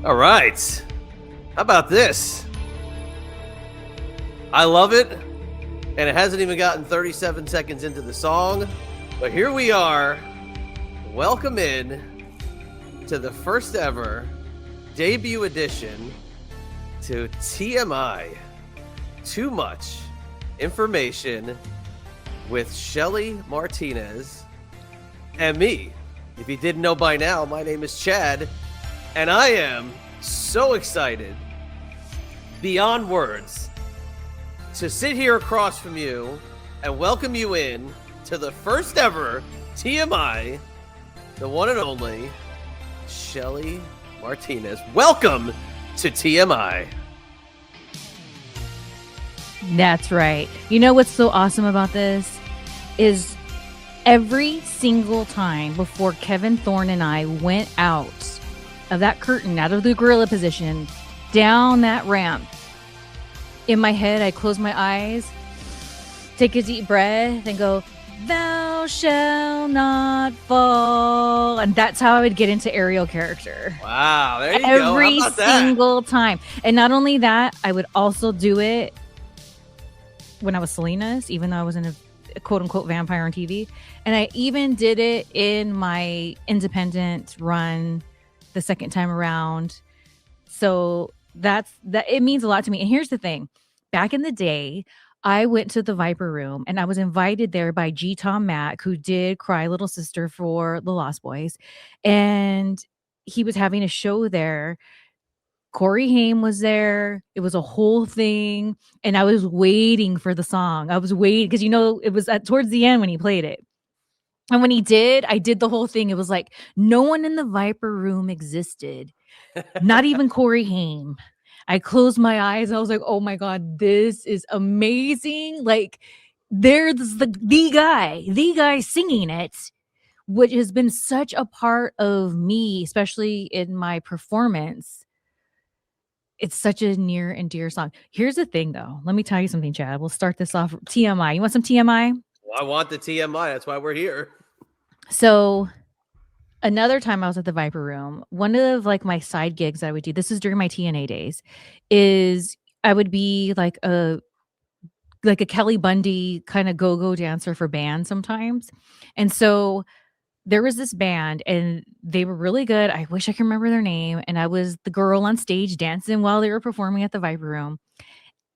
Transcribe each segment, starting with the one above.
All right. How about this? I love it. And it hasn't even gotten 37 seconds into the song. But here we are. Welcome in to the first ever debut edition to TMI. Too much information with Shelly Martinez and me. If you didn't know by now, my name is Chad, and I am so excited beyond words to sit here across from you and welcome you in to the first ever TMI, the one and only Shelly Martinez. Welcome to TMI. That's right. You know what's so awesome about this is every single time before Kevin Thorne and I went out of that curtain, out of the gorilla position, down that ramp, in my head, I close my eyes, take a deep breath, and go, "Thou shalt not fall." And that's how I would get into aerial character. Wow, there you go. Every single time. And not only that, I would also do it when I was Selena's, even though I was in a quote-unquote vampire on TV. And I even did it in my independent run the second time around. So that it means a lot to me. And here's the thing. Back in the day, I went to the Viper Room and I was invited there by G. Tom Mack, who did Cry Little Sister for the Lost Boys. And he was having a show there. Corey Haim was there. It was a whole thing. And I was waiting for the song. I was waiting because, it was towards the end when he played it. And when he did, I did the whole thing. It was like no one in the Viper Room existed. Not even Corey Haim. I closed my eyes. I was like, oh my God, this is amazing. Like there's the guy singing it, which has been such a part of me, especially in my performance. It's such a near and dear song. Here's the thing, though. Let me tell you something, Chad. We'll start this off. TMI. You want some TMI? Well, I want the TMI. That's why we're here. So another time I was at the Viper Room, one of my side gigs I would do, this is during my TNA days, is I would be like a Kelly Bundy kind of go-go dancer for bands sometimes. And so there was this band and they were really good. I wish I could remember their name. And I was the girl on stage dancing while they were performing at the Viper Room.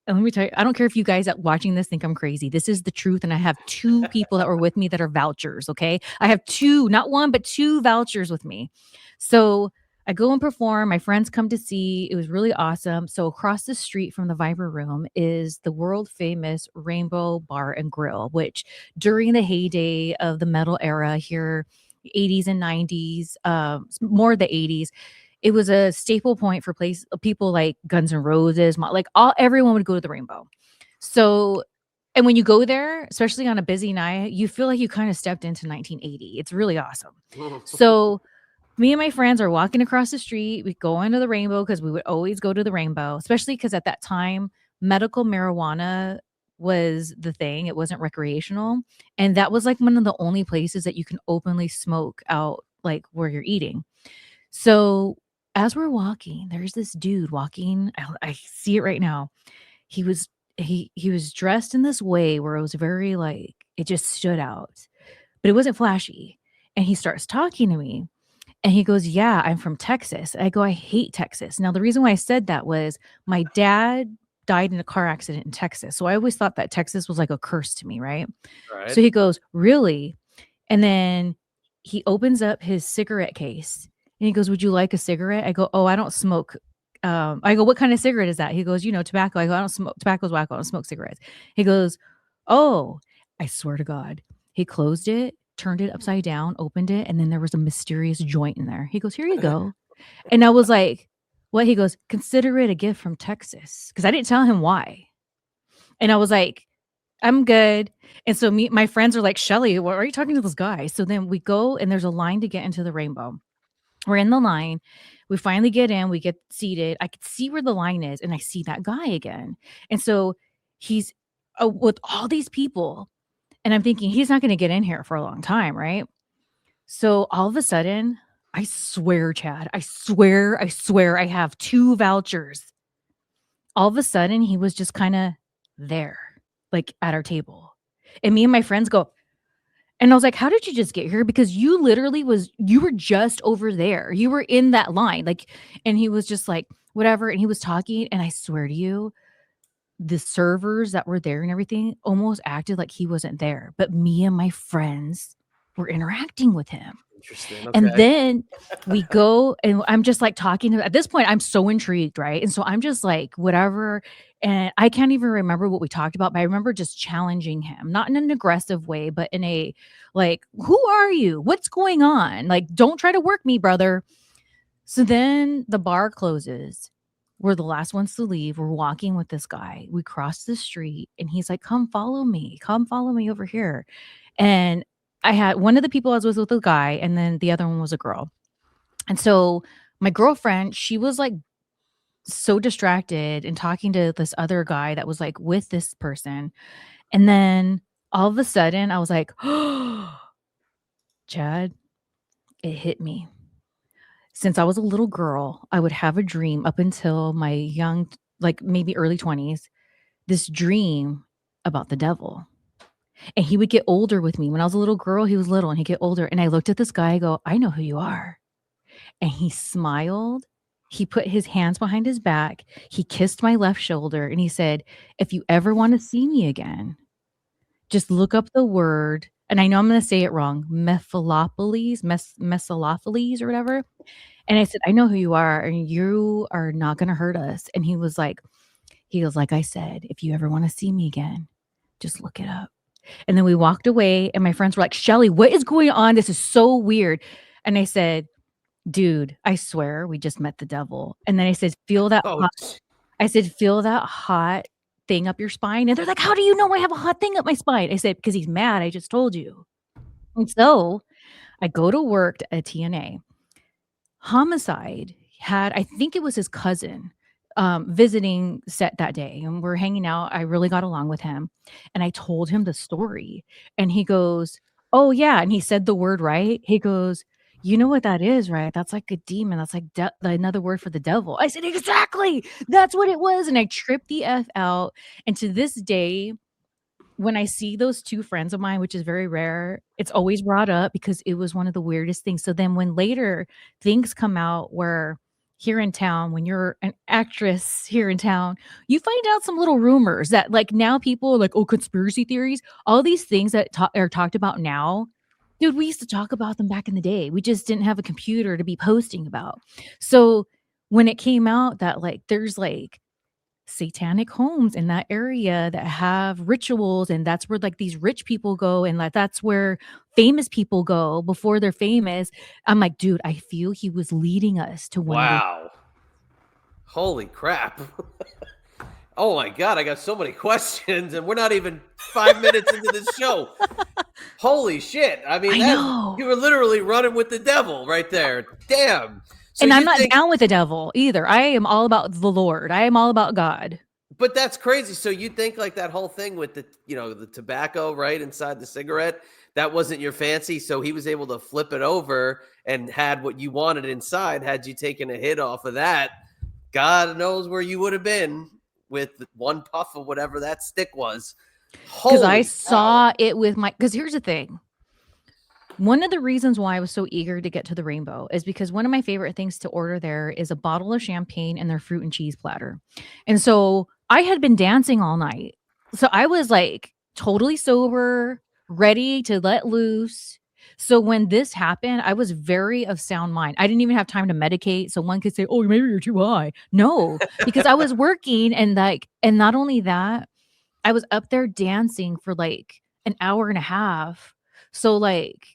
And let me tell you, I don't care if you guys watching this think I'm crazy. This is the truth. And I have two people that were with me that are vouchers. Okay. I have two, not one, but two vouchers with me. So I go and perform. My friends come to see. It was really awesome. So across the street from the Viper Room is the world famous Rainbow Bar and Grill, which during the heyday of the metal era here, 80s and 90s, more the 80s, it was a staple point for people like Guns N' Roses, everyone would go to the Rainbow. So, and when you go there, especially on a busy night, you feel like you kind of stepped into 1980. It's really awesome. So me and my friends are walking across the street. We go into the Rainbow because we would always go to the Rainbow, especially because at that time, medical marijuana was the thing. It wasn't recreational. And that was one of the only places that you can openly smoke out where you're eating. So as we're walking, there's this dude walking. I see it right now. He was dressed in this way where it was very it just stood out, but it wasn't flashy. And he starts talking to me and he goes, "Yeah, I'm from Texas." I go, "I hate Texas." Now, the reason why I said that was my dad died in a car accident in Texas. So I always thought that Texas was like a curse to me, right? So he goes, "Really?" And then he opens up his cigarette case and he goes, "Would you like a cigarette?" I go, "Oh, I don't smoke." I go, "What kind of cigarette is that?" He goes, "Tobacco." I go, "I don't smoke. Tobacco's wacko. I don't smoke cigarettes." He goes, "Oh," I swear to God. He closed it, turned it upside down, opened it, and then there was a mysterious joint in there. He goes, "Here you go." And I was like, "What?" He goes, "Consider it a gift from Texas." Because I didn't tell him why. And I was like, "I'm good." And so my friends are like, "Shelly, why are you talking to this guy?" So then we go and there's a line to get into the Rainbow. We're in the line. We finally get in. We get seated. I could see where the line is and I see that guy again. And so he's with all these people. And I'm thinking he's not going to get in here for a long time, right? So all of a sudden, I swear, Chad, I swear, I have 2 vouchers. All of a sudden, he was just kind of there, like at our table. And me and my friends go, and I was like, how did you just get here? Because you were just over there. You were in that line. Like, and he was just like, whatever. And he was talking. And I swear to you, the servers that were there and everything almost acted like he wasn't there. But me and my friends were interacting with him. Interesting. And Okay. then we go and I'm just like talking to, at this point, I'm so intrigued, right? And so I'm just like, whatever. And I can't even remember what we talked about, but I remember just challenging him, not in an aggressive way, but in a like, who are you? What's going on? Like, don't try to work me, brother. So then the bar closes. We're the last ones to leave. We're walking with this guy. We cross the street and he's like, come follow me. Come follow me over here. And I had one of the people I was with a guy, and then the other one was a girl. And so my girlfriend, she was like so distracted and talking to this other guy that was like with this person. And then all of a sudden I was like, oh, Chad, it hit me. Since I was a little girl, I would have a dream up until my young, like maybe early 20s, this dream about the devil. And he would get older with me. When I was a little girl, he was little and he'd get older. And I looked at this guy, I go, I know who you are. And he smiled. He put his hands behind his back. He kissed my left shoulder and he said, if you ever want to see me again, just look up the word. And I know I'm going to say it wrong. Mephilopheles or whatever. And I said, I know who you are and you are not going to hurt us. And he goes, like I said, if you ever want to see me again, just look it up. And then we walked away and my friends were like, Shelly, what is going on? This is so weird. And I said, dude, I swear we just met the devil. And then I said, feel that hot thing up your spine. And they're like, how do you know I have a hot thing up my spine? I said, because he's mad. I just told you. And so I go to work at TNA. Homicide had, I think it was his cousin, visiting set that day, and we're hanging out. I really got along with him, and I told him the story, and he goes, "Oh yeah," and he said the word right. He goes, "You know what that is, right? That's like a demon. That's like another word for the devil." I said, "Exactly. That's what it was," and I tripped the f out. And to this day, when I see those 2 friends of mine, which is very rare, it's always brought up because it was one of the weirdest things. So then when later things come out where here in town, when you're an actress here in town, you find out some little rumors that like now people are like, oh, conspiracy theories, all these things that are talked about now. Dude, we used to talk about them back in the day. We just didn't have a computer to be posting about. So when it came out that like there's like satanic homes in that area that have rituals, and that's where like these rich people go, and like that's where famous people go before they're famous. I'm like, dude, I feel he was leading us to one. Wow. Holy crap. Oh my God, I got so many questions and we're not even 5 minutes into this show. Holy shit. I mean, you were literally running with the devil right there. Damn. So and I'm not down with the devil either. I am all about the Lord. I am all about God. But that's crazy. So you think like that whole thing with the, the tobacco right inside the cigarette, that wasn't your fancy. So he was able to flip it over and had what you wanted inside. Had you taken a hit off of that, God knows where you would have been with one puff of whatever that stick was. Because I saw it with because here's the thing. One of the reasons why I was so eager to get to the Rainbow is because one of my favorite things to order there is a bottle of champagne and their fruit and cheese platter. And so I had been dancing all night. So I was like totally sober, ready to let loose. So when this happened, I was very of sound mind. I didn't even have time to medicate. So one could say, oh, maybe you're too high. No, because I was working and not only that, I was up there dancing for like an hour and a half. So like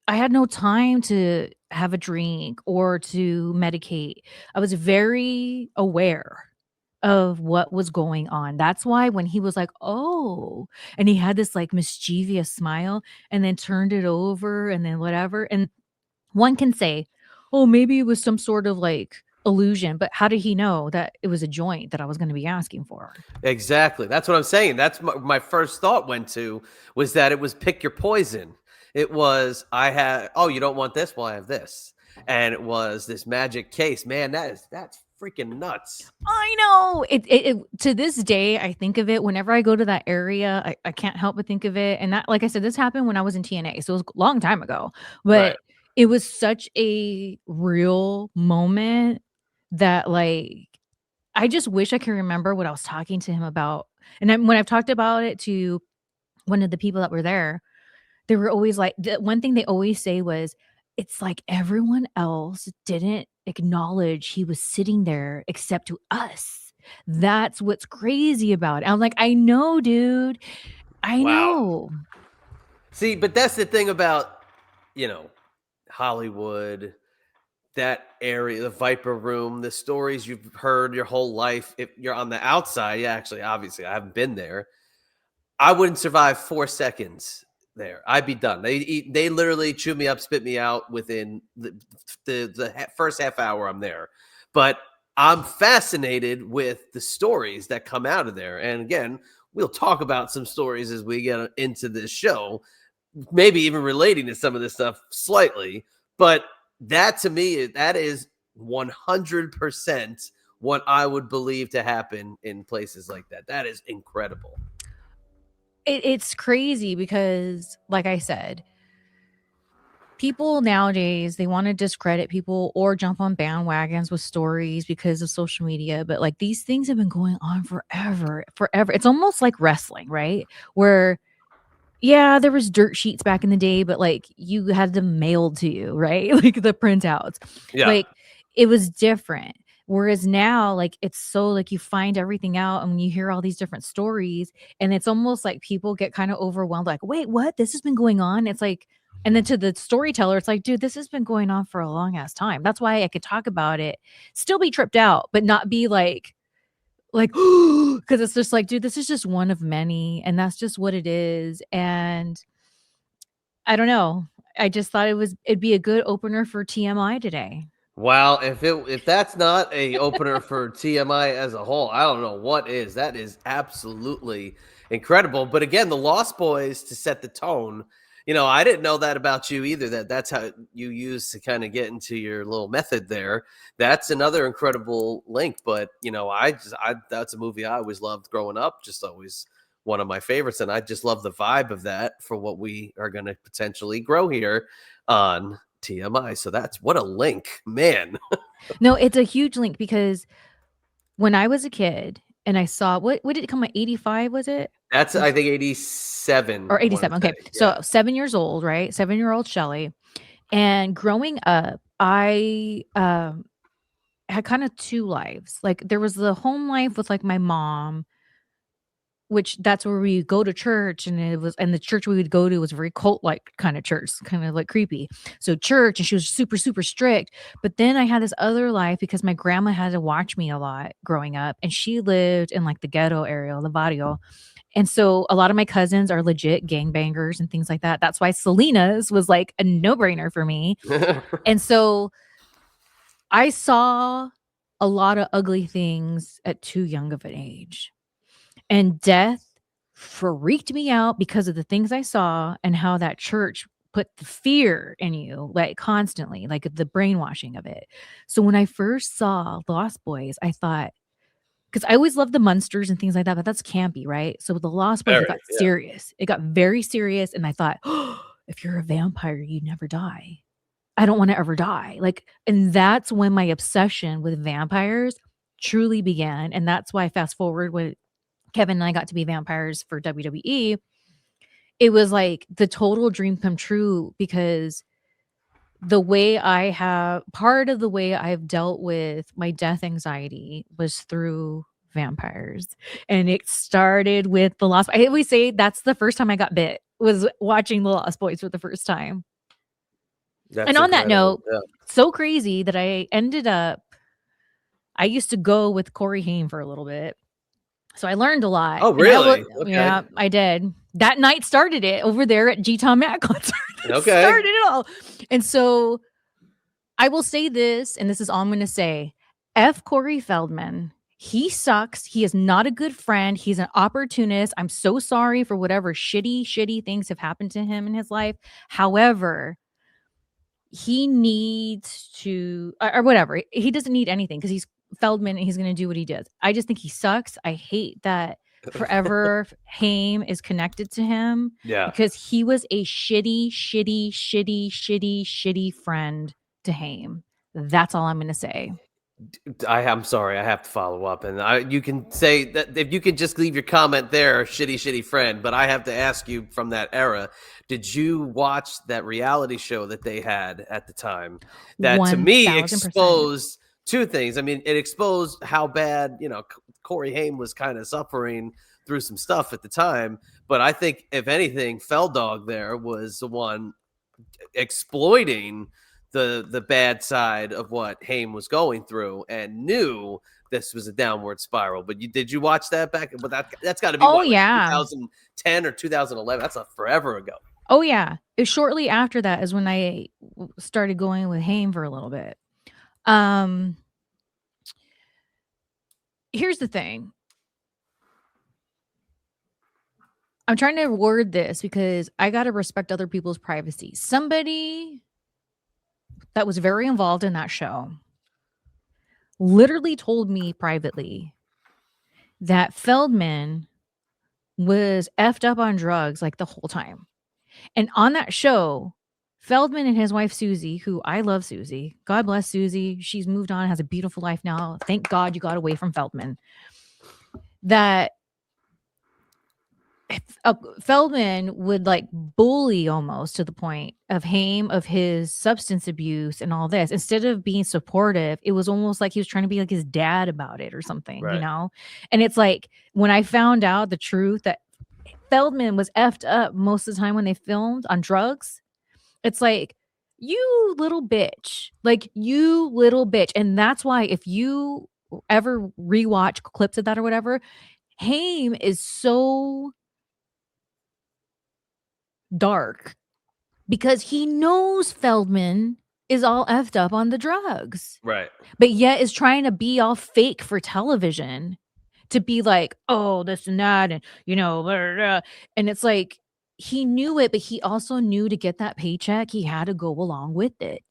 I had no time to have a drink or to medicate. I was very aware of what was going on. That's why when he was like, oh, and he had this like mischievous smile and then turned it over and then whatever. And one can say, oh, maybe it was some sort of like illusion, but how did he know that it was a joint that I was going to be asking for? Exactly. That's what I'm saying. That's my first thought was that it was pick your poison. It was, you don't want this? Well, I have this. and it was this magic case. Man, that's freaking nuts. I know it to this day. I think of it whenever I go to that area. I can't help but think of it. And that, like I said, this happened when I was in TNA, so it was a long time ago. Right. But it was such a real moment that, like, I just wish I could remember what I was talking to him about. And then when I've talked about it to one of the people that were there, they were always like, the one thing they always say was, "It's like everyone else didn't acknowledge he was sitting there except to us. That's what's crazy about it." I'm like, "I know, dude. I Wow. know." See, but that's the thing about, Hollywood, that area, the Viper Room, the stories you've heard your whole life. If you're on the outside, yeah, actually, obviously, I haven't been there. I wouldn't survive 4 seconds there. I'd be done. They literally chew me up, spit me out within the first half hour I'm there. But I'm fascinated with the stories that come out of there. And again, we'll talk about some stories as we get into this show, maybe even relating to some of this stuff slightly. But that to me, that is 100% what I would believe to happen in places like that. That is incredible. It's crazy because, like I said, people nowadays, they wanna discredit people or jump on bandwagons with stories because of social media, but, like, these things have been going on forever, forever. It's almost like wrestling, right? Where, yeah, there was dirt sheets back in the day, but, like, you had them mailed to you, right? Like, the printouts. Yeah. Like, it was different. Whereas now, like, it's so, like, you find everything out, and when you hear all these different stories, and it's almost like people get kinda overwhelmed, like, "Wait, what? This has been going on?" It's like, and then to the storyteller, it's like, "Dude, this has been going on for a long ass time." That's why I could talk about it, still be tripped out, but not be like, because it's just like, dude, this is just one of many, and that's just what it is. And I don't know. I just thought it'd be a good opener for TMI today. Wow, if that's not a opener for TMI as a whole, I don't know what is. That is absolutely incredible. But again, the Lost Boys to set the tone. I didn't know that about you either. That's how you use to kind of get into your little method there. That's another incredible link. But I that's a movie I always loved growing up. Just always one of my favorites, and I just love the vibe of that for what we are going to potentially grow here on TMI. So that's what a link, man. No, it's a huge link because when I was a kid and I saw what did it come out, 85, was it? That's I think 87. Or I want 87. to say, Okay. yeah. So 7 years old, right? 7-year-old Shelly. And growing up, I had kind of two lives. Like, there was the home life with, like, my mom, which that's where we go to church, and the church we would go to was a very cult-like kind of church, kind of, like, creepy. So church, and she was super, super strict. But then I had this other life because my grandma had to watch me a lot growing up, and she lived in, like, the ghetto area, the barrio. And so a lot of my cousins are legit gangbangers and things like that. That's why Selena's was, like, a no-brainer for me. And so I saw a lot of ugly things at too young of an age. And death freaked me out because of the things I saw and how that church put the fear in you, like, constantly, like the brainwashing of it. So when I first saw Lost Boys, I thought, because I always loved the Munsters and things like that, but that's campy, right? So with the Lost Boys, it Very, got yeah. serious. It got very serious, and I thought, oh, if you're a vampire, you never die. I don't want to ever die. Like, and that's when my obsession with vampires truly began. And that's why, fast forward, when Kevin and I got to be vampires for WWE, it was like the total dream come true because part of the way I've dealt with my death anxiety was through vampires. And it started with the Lost. I always say that's the first time I got bit, was watching the Lost Boys for the first time. And That's on that incredible. note, Yeah. so crazy that I used to go with Corey Haim for a little bit. So I learned a lot. Oh, And really? Okay. yeah, I did. That night started it over there at G Tom Matt concert. Okay. Started it all. And so I will say this, and this is all I'm going to say. F. Corey Feldman. He sucks. He is not a good friend. He's an opportunist. I'm so sorry for whatever shitty things have happened to him in his life. However, he needs to, or whatever. He doesn't need anything because he's Feldman and he's going to do what he does. I just think he sucks. I hate that forever Haim is connected to him because he was a shitty friend to Haim. That's all I'm going to say. I'm sorry, I have to follow up, and you can say that if you can just leave your comment there, shitty friend. But I have to ask you from that era, did you watch that reality show that they had at the time? That to me 1000%. exposed two things. I mean, it exposed how bad Corey Haim was kind of suffering through some stuff at the time. But I think if anything, Feldog there was the one exploiting the bad side of what Haim was going through and knew this was a downward spiral. But did you watch that back? But that's got to be 2010 or 2011. That's forever ago. Oh yeah, shortly after that is when I started going with Haim for a little bit. Here's the thing. I'm trying to word this because I got to respect other people's privacy. Somebody that was very involved in that show literally told me privately that Feldman was effed up on drugs like the whole time. And on that show, Feldman and his wife, Susie, who I love Susie. God bless Susie. She's moved on, has a beautiful life now. Thank God you got away from Feldman. That Feldman would like bully almost to the point of Haim of his substance abuse and all this. Instead of being supportive, it was almost like he was trying to be like his dad about it or something, right. And it's like when I found out the truth that Feldman was effed up most of the time when they filmed on drugs, it's like, you little bitch. And that's why if you ever rewatch clips of that or whatever, Haim is so dark because he knows Feldman is all effed up on the drugs. Right. But yet is trying to be all fake for television to be like, oh, this and that. And, blah, blah, blah. And it's like, he knew it, but he also knew to get that paycheck, he had to go along with it.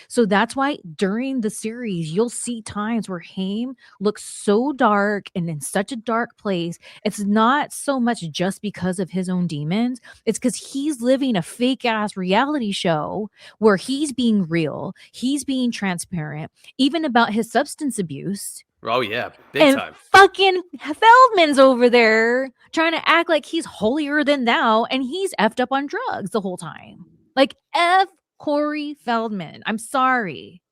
So that's why during the series, you'll see times where Haim looks so dark and in such a dark place. It's not so much just because of his own demons. It's because he's living a fake ass reality show where he's being real. He's being transparent, even about his substance abuse. Oh, yeah. Big time. Fucking Feldman's over there trying to act like he's holier than thou, and he's effed up on drugs the whole time. Like, F Corey Feldman. I'm sorry.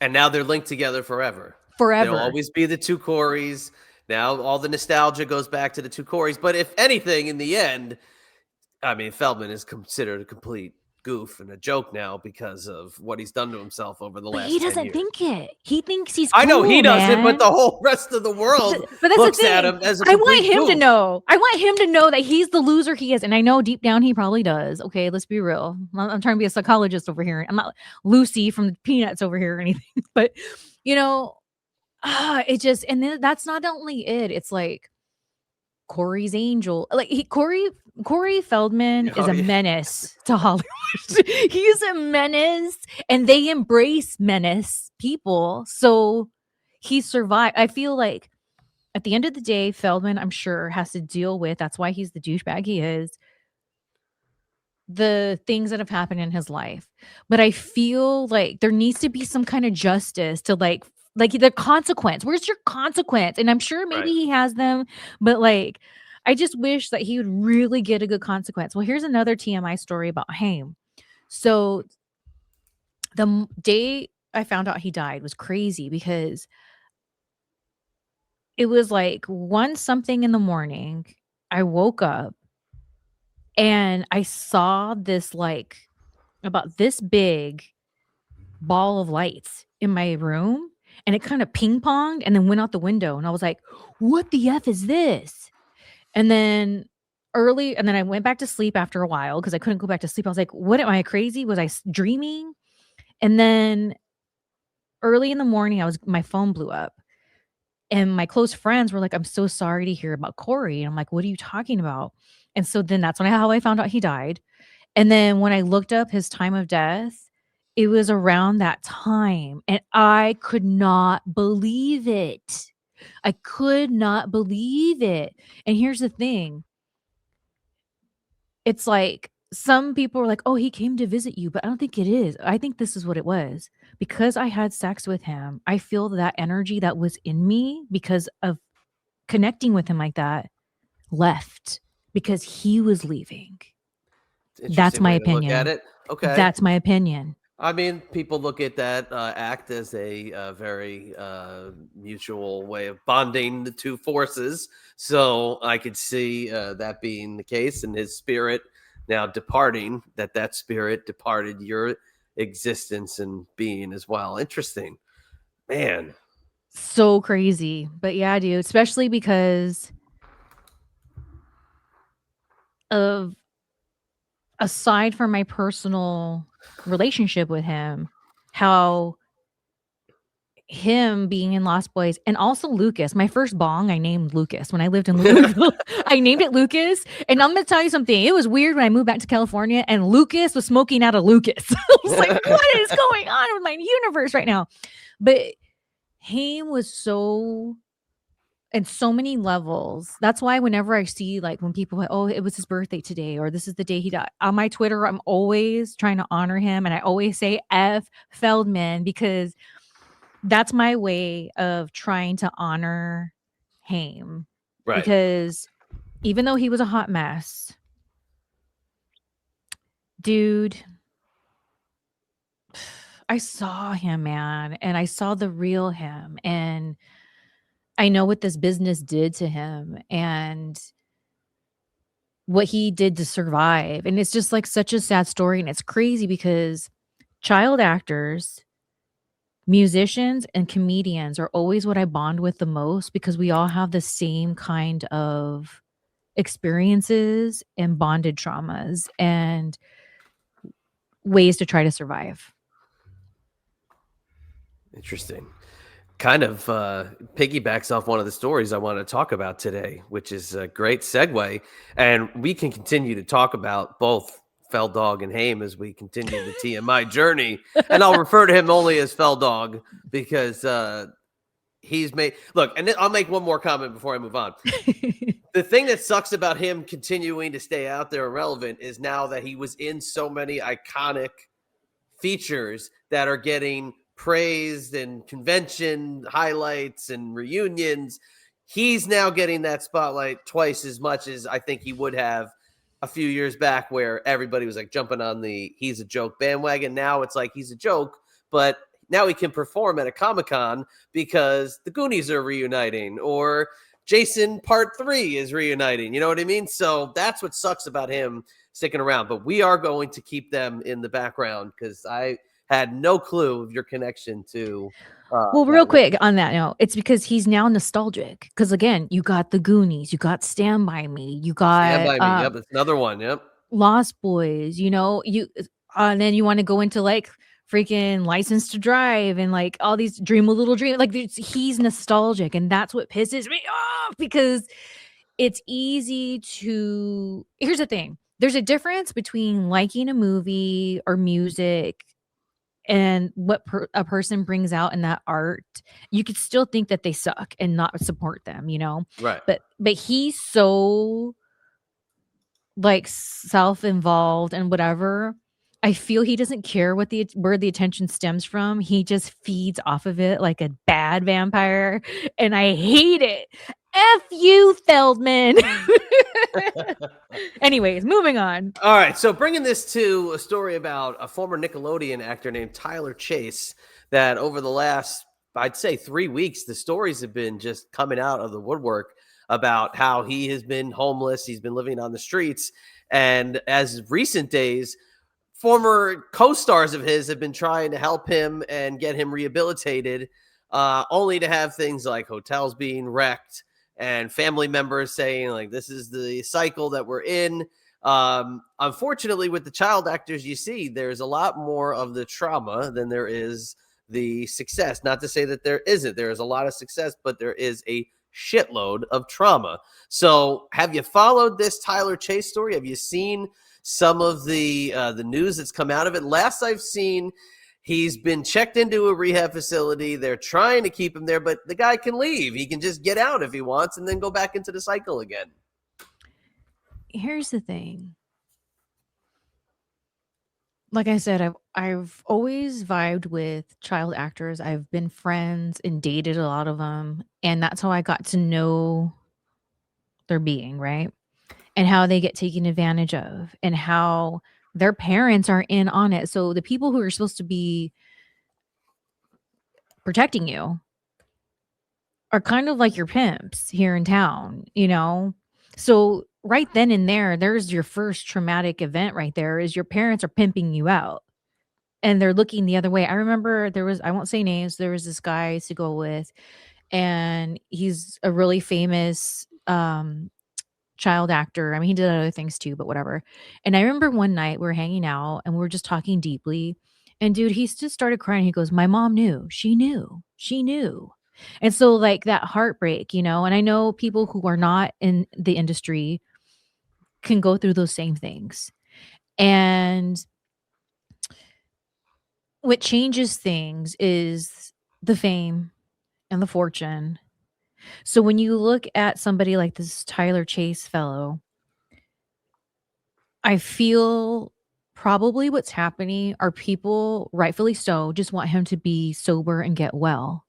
And now they're linked together forever. Forever. They'll always be the two Coreys. Now all the nostalgia goes back to the two Coreys. But if anything, in the end, I mean, Feldman is considered a complete goof and a joke now because of what he's done to himself over the last 10 years. He doesn't think it. He thinks he's cool, I know he doesn't, man. but the whole rest of the world looks at him as a complete I want him goof. to know. I want him to know that he's the loser he is. And I know deep down he probably does. Okay, let's be real. I'm trying to be a psychologist over here. I'm not Lucy from the Peanuts over here or anything. But, it just, and then that's not only it. It's like Corey's angel. Like Corey Feldman is a menace to Hollywood. He's a menace, and they embrace menace people. So he survived. I feel like at the end of the day, Feldman, I'm sure, has to deal with, that's why he's the douchebag he is, the things that have happened in his life. But I feel like there needs to be some kind of justice to like the consequence. Where's your consequence? And I'm sure maybe he has them, but like, I just wish that he would really get a good consequence. Well, here's another TMI story about Haim. So the day I found out he died was crazy because it was like 1 something in the morning. I woke up and I saw this like about this big ball of lights in my room, and it kind of ping-ponged and then went out the window. And I was like, what the F is this? And then I went back to sleep after a while because I couldn't go back to sleep. I was like, what, am I crazy? Was I dreaming? And then early in the morning, my phone blew up. And my close friends were like, I'm so sorry to hear about Corey. And I'm like, what are you talking about? And so then that's how I found out he died. And then when I looked up his time of death, it was around that time, and I could not believe it. I could not believe it. And here's the thing. It's like some people are like, "Oh, he came to visit you," but I don't think it is. I think this is what it was. Because I had sex with him, I feel that energy that was in me because of connecting with him like that left because he was leaving. That's Interesting my way to look at opinion. it. Okay. That's my opinion. I mean, people look at that act as a very mutual way of bonding the two forces. So I could see that being the case, and his spirit now departing, that spirit departed your existence and being as well. Interesting, man. So crazy. But yeah, dude, especially because of aside from my personal relationship with him, how him being in Lost Boys and also Lucas, my first bong I named Lucas when I lived in Louisville. I named it Lucas. And I'm gonna tell you something. It was weird when I moved back to California and Lucas was smoking out of Lucas. I was like, what is going on with my universe right now? But Haim was so in so many levels. That's why whenever I see like when people, oh, it was his birthday today, or this is the day he died, on my Twitter, I'm always trying to honor him. And I always say F Feldman because that's my way of trying to honor Haim. Right. Because even though he was a hot mess, dude, I saw him, man, and I saw the real him. And I know what this business did to him and what he did to survive. And it's just like such a sad story. And it's crazy because child actors, musicians, and comedians are always what I bond with the most because we all have the same kind of experiences and bonded traumas and ways to try to survive. Interesting. Kind of piggybacks off one of the stories I want to talk about today, which is a great segue. And we can continue to talk about both Feldog and Haim as we continue the TMI journey. And I'll refer to him only as Feldog because he's made – look, and I'll make one more comment before I move on. The thing that sucks about him continuing to stay out there relevant is now that he was in so many iconic features that are getting – praised and convention highlights and reunions, he's now getting that spotlight twice as much as I think he would have a few years back where everybody was like jumping on the he's a joke bandwagon. Now it's like he's a joke, but now he can perform at a Comic-Con because the Goonies are reuniting or Jason Part 3 is reuniting. You know what I mean? So that's what sucks about him sticking around, but we are going to keep them in the background because I had no clue of your connection to. Well, real quick on that note, it's because he's now nostalgic. Because again, you got the Goonies, you got Stand By Me, you got Stand By Me. Yep, it's another one. Yep, Lost Boys. You know, you and then you want to go into like freaking License to Drive and like all these Dream a Little Dream. Like he's nostalgic, and that's what pisses me off because it's easy to. Here's the thing: there's a difference between liking a movie or music and what a person brings out in that art. You could still think that they suck and not support them, you know? right. But he's so like self-involved and whatever. I feel he doesn't care what where the attention stems from. He just feeds off of it like a bad vampire, and I hate it. F you, Feldman. Anyways, moving on. All right, so bringing this to a story about a former Nickelodeon actor named Tyler Chase that over the last, I'd say 3 weeks, the stories have been just coming out of the woodwork about how he has been homeless. He's been living on the streets. And as recent days, former co-stars of his have been trying to help him and get him rehabilitated, only to have things like hotels being wrecked and family members saying like, this is the cycle that we're in. Unfortunately, with the child actors, you see, there's a lot more of the trauma than there is the success. Not to say that there isn't. There is a lot of success, but there is a shitload of trauma. So have you followed this Tyler Chase story? Have you seen some of the news that's come out of it? Last I've seen, He's been checked into a rehab facility. They're trying to keep him there, but the guy can leave. He can just get out if he wants and then go back into the cycle again. Here's the thing. Like I said, I've always vibed with child actors. I've been friends and dated a lot of them, and that's how I got to know their being, right? And how they get taken advantage of and how their parents are in on it. So the people who are supposed to be protecting you are kind of like your pimps here in town, you know? So right then and there's your first traumatic event right there is your parents are pimping you out and they're looking the other way. I remember I won't say names, there was this guy I used to go with, and he's a really famous child actor. I mean, he did other things too, but whatever. And I remember one night we were hanging out and we were just talking deeply. And dude, he just started crying. He goes, "My mom knew. She knew. She knew." And so, like, that heartbreak, you know, and I know people who are not in the industry can go through those same things. And what changes things is the fame and the fortune. So when you look at somebody like this Tyler Chase fellow, I feel probably what's happening are people, rightfully so, just want him to be sober and get well.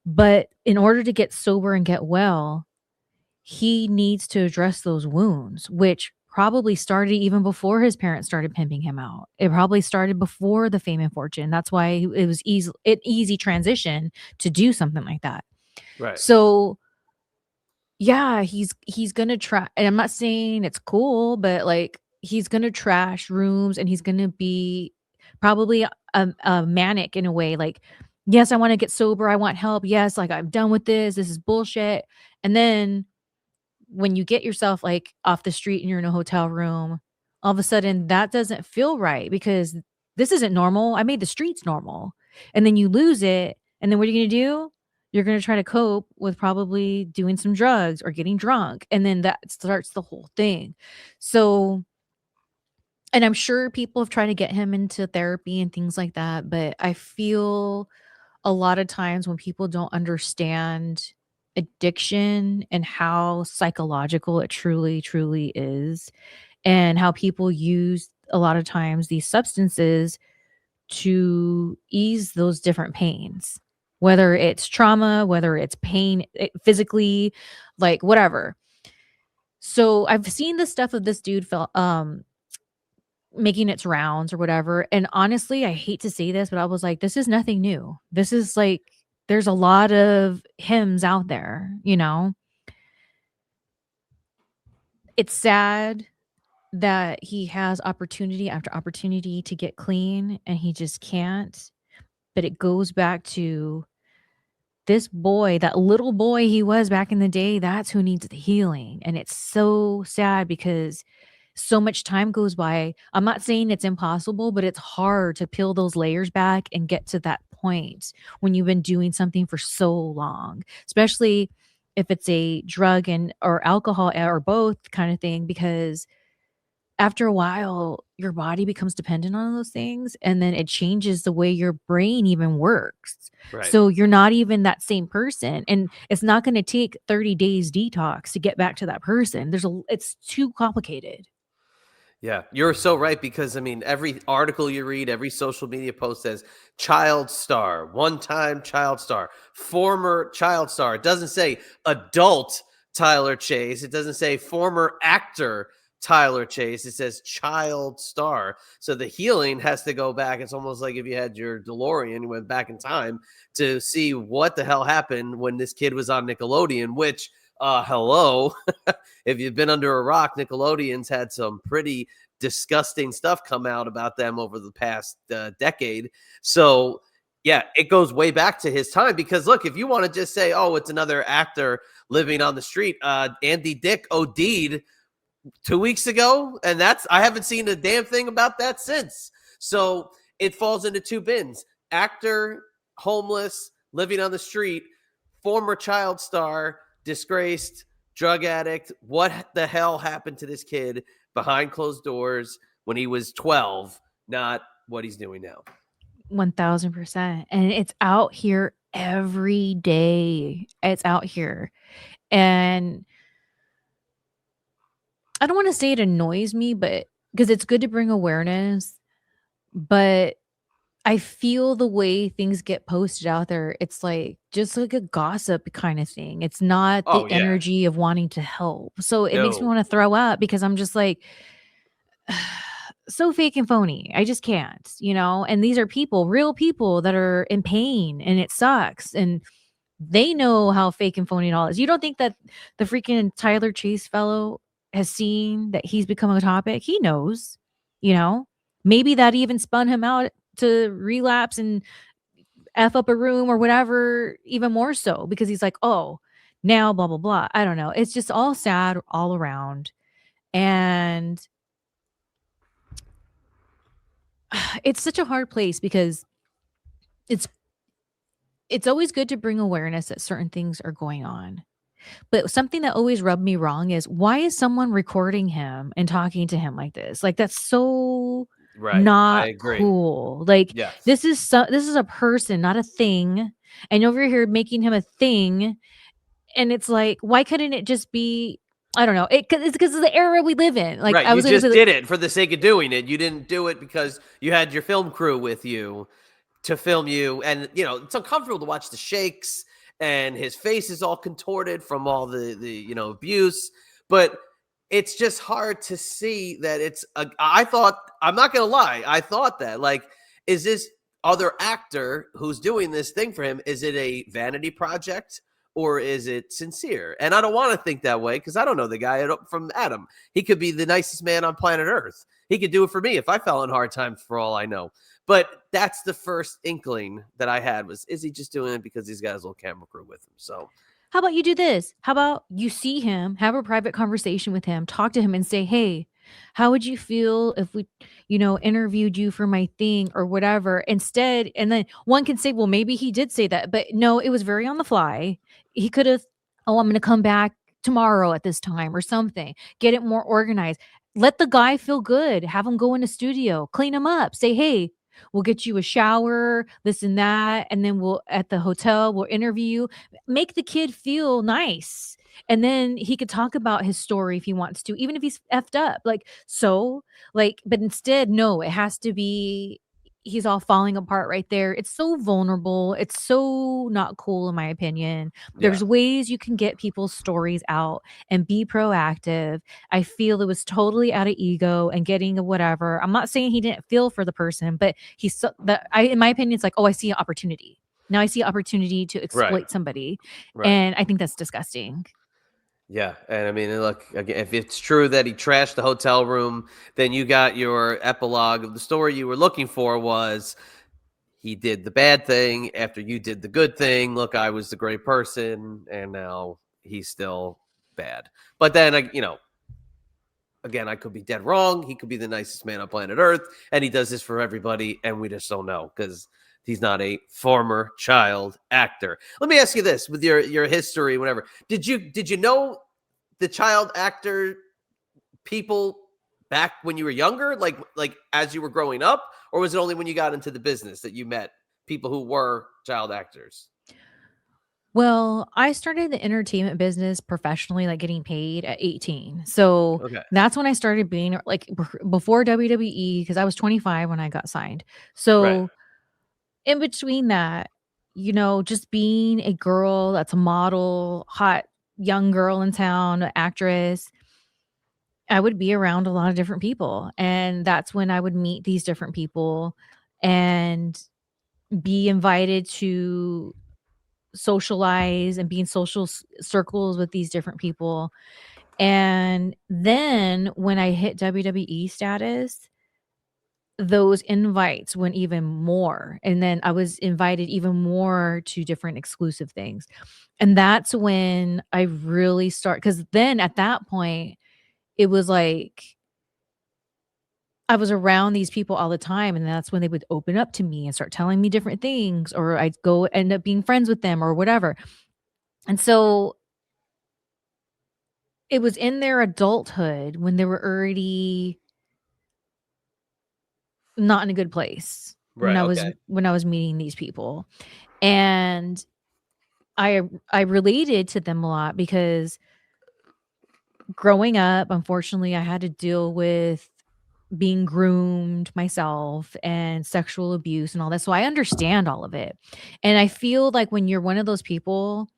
But in order to get sober and get well, he needs to address those wounds, which probably started even before his parents started pimping him out. It probably started before the fame and fortune. That's why it was easy transition to do something like that. Right. So yeah, he's gonna try, and I'm not saying it's cool, but like he's gonna trash rooms and he's gonna be probably a manic in a way. Like, yes, I want to get sober, I want help. Yes, like I'm done with this. This is bullshit. And then when you get yourself like off the street and you're in a hotel room, all of a sudden that doesn't feel right because this isn't normal. I made the streets normal. And then you lose it. And then what are you going to do? You're going to try to cope with probably doing some drugs or getting drunk. And then that starts the whole thing. So, and I'm sure people have tried to get him into therapy and things like that. But I feel a lot of times when people don't understand addiction and how psychological it truly, truly is, and how people use a lot of times these substances to ease those different pains, whether it's trauma, whether it's pain physically, like whatever. So I've seen the stuff of this dude making its rounds or whatever. And honestly, I hate to say this, but I was like, this is nothing new. This is like, there's a lot of hymns out there, you know? It's sad that he has opportunity after opportunity to get clean and he just can't. But it goes back to this boy, that little boy he was back in the day, that's who needs the healing. And it's so sad because so much time goes by. I'm not saying it's impossible, but it's hard to peel those layers back and get to that point when you've been doing something for so long, especially if it's a drug and or alcohol or both kind of thing, because after a while your body becomes dependent on those things and then it changes the way your brain even works. Right. So you're not even that same person, and it's not going to take 30 days detox to get back to that person. It's too complicated. Yeah, you're so right because I mean, every article you read, every social media post says child star, one-time child star, former child star. It doesn't say adult Tyler Chase. It doesn't say former actor Tyler Chase. It says child star. So the healing has to go back. It's almost like if you had your DeLorean, you went back in time to see what the hell happened when this kid was on Nickelodeon, which hello. If you've been under a rock, Nickelodeon's had some pretty disgusting stuff come out about them over the past decade. So, yeah, it goes way back to his time because, look, if you want to just say, oh, it's another actor living on the street, Andy Dick OD'd 2 weeks ago, and I haven't seen a damn thing about that since. So it falls into two bins: actor, homeless, living on the street, former child star, disgraced, drug addict. What the hell happened to this kid behind closed doors when he was 12? Not what he's doing now. 1000%. And it's out here every day. It's out here. And I don't want to say it annoys me, but because it's good to bring awareness, but I feel the way things get posted out there, it's like just like a gossip kind of thing. It's not Oh the yeah. energy of wanting to help. So it makes me No. want to throw up because I'm just like so fake and phony. I just can't, you know? And these are people, real people that are in pain and it sucks. And they know how fake and phony it all is. You don't think that the freaking Tyler Chase fellow has seen that he's become a topic? He knows, you know? Maybe that even spun him out to relapse and F up a room or whatever, even more so because he's like, oh, now blah, blah, blah. I don't know. It's just all sad all around. And it's such a hard place because it's it's always good to bring awareness that certain things are going on. But something that always rubbed me wrong is why is someone recording him and talking to him like this? Like that's so Right. I not agree. cool. Like Yes. this is a person, not a thing. And over here making him a thing. And it's like, why couldn't it just be? I don't know. It's because of the era we live in. Like Right. I You was gonna say, just did it for the sake of doing it. You didn't do it because you had your film crew with you to film you. And, it's uncomfortable to watch the shakes and his face is all contorted from all the abuse. But it's just hard to see that I thought, I'm not going to lie. I thought that, like, is this other actor who's doing this thing for him? Is it a vanity project? Or is it sincere? And I don't want to think that way because I don't know the guy from Adam. He could be the nicest man on planet Earth. He could do it for me if I fell in hard times for all I know. But that's the first inkling that I had was, is he just doing it because he's got his little camera crew with him? So, how about you do this? How about you see him, have a private conversation with him, talk to him and say, hey, how would you feel if we, interviewed you for my thing or whatever instead? And then one can say, well, maybe he did say that, but no, it was very on the fly. He could have, oh, I'm going to come back tomorrow at this time or something, get it more organized. Let the guy feel good. Have him go in the studio, clean him up, say, hey, we'll get you a shower, this and that. And then we'll at the hotel, we'll interview you, make the kid feel nice. And then he could talk about his story if he wants to, even if he's effed up. But instead, no, it has to be he's all falling apart right there. It's so vulnerable. It's so not cool, in my opinion. yeah. There's ways you can get people's stories out and be proactive. I feel it was totally out of ego and getting a whatever. I'm not saying he didn't feel for the person, but in my opinion, it's like, oh, I see an opportunity. Now I see an opportunity to Right. exploit somebody. Right. And I think that's disgusting. Yeah, and I mean, look, again, if it's true that he trashed the hotel room, then you got your epilogue of the story you were looking for was he did the bad thing after you did the good thing. Look, I was the great person, and now he's still bad. But then, again, I could be dead wrong. He could be the nicest man on planet Earth, and he does this for everybody, and we just don't know because he's not a former child actor. Let me ask you this: with your history, whatever, did you know the child actor people back when you were younger, like as you were growing up, or was it only when you got into the business that you met people who were child actors? Well, I started the entertainment business professionally, like getting paid at 18. So Okay, that's when I started being like before WWE, because I was 25 when I got signed. right. So in between that, just being a girl that's a model, hot young girl in town, actress, I would be around a lot of different people. And that's when I would meet these different people and be invited to socialize and be in social circles with these different people. And then when I hit WWE status, those invites went even more. And then I was invited even more to different exclusive things. And that's when I really start, because then at that point, it was like I was around these people all the time. And that's when they would open up to me and start telling me different things, or I'd go end up being friends with them or whatever. And so it was in their adulthood when they were already not in a good place. Right. Okay. when I was meeting these people. And I related to them a lot because growing up, unfortunately, I had to deal with being groomed myself and sexual abuse and all that. So I understand all of it. And I feel like when you're one of those people,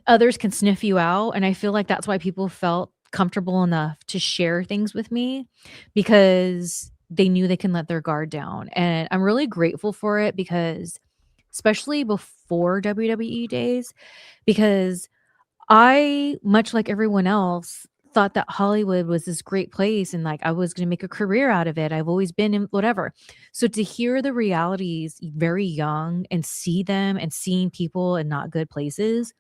others can sniff you out. And I feel like that's why people felt comfortable enough to share things with me because they knew they can let their guard down. And I'm really grateful for it because, especially before WWE days, because I, much like everyone else, thought that Hollywood was this great place and like I was going to make a career out of it. I've always been in whatever. So to hear the realities very young and see them and seeing people in not good places,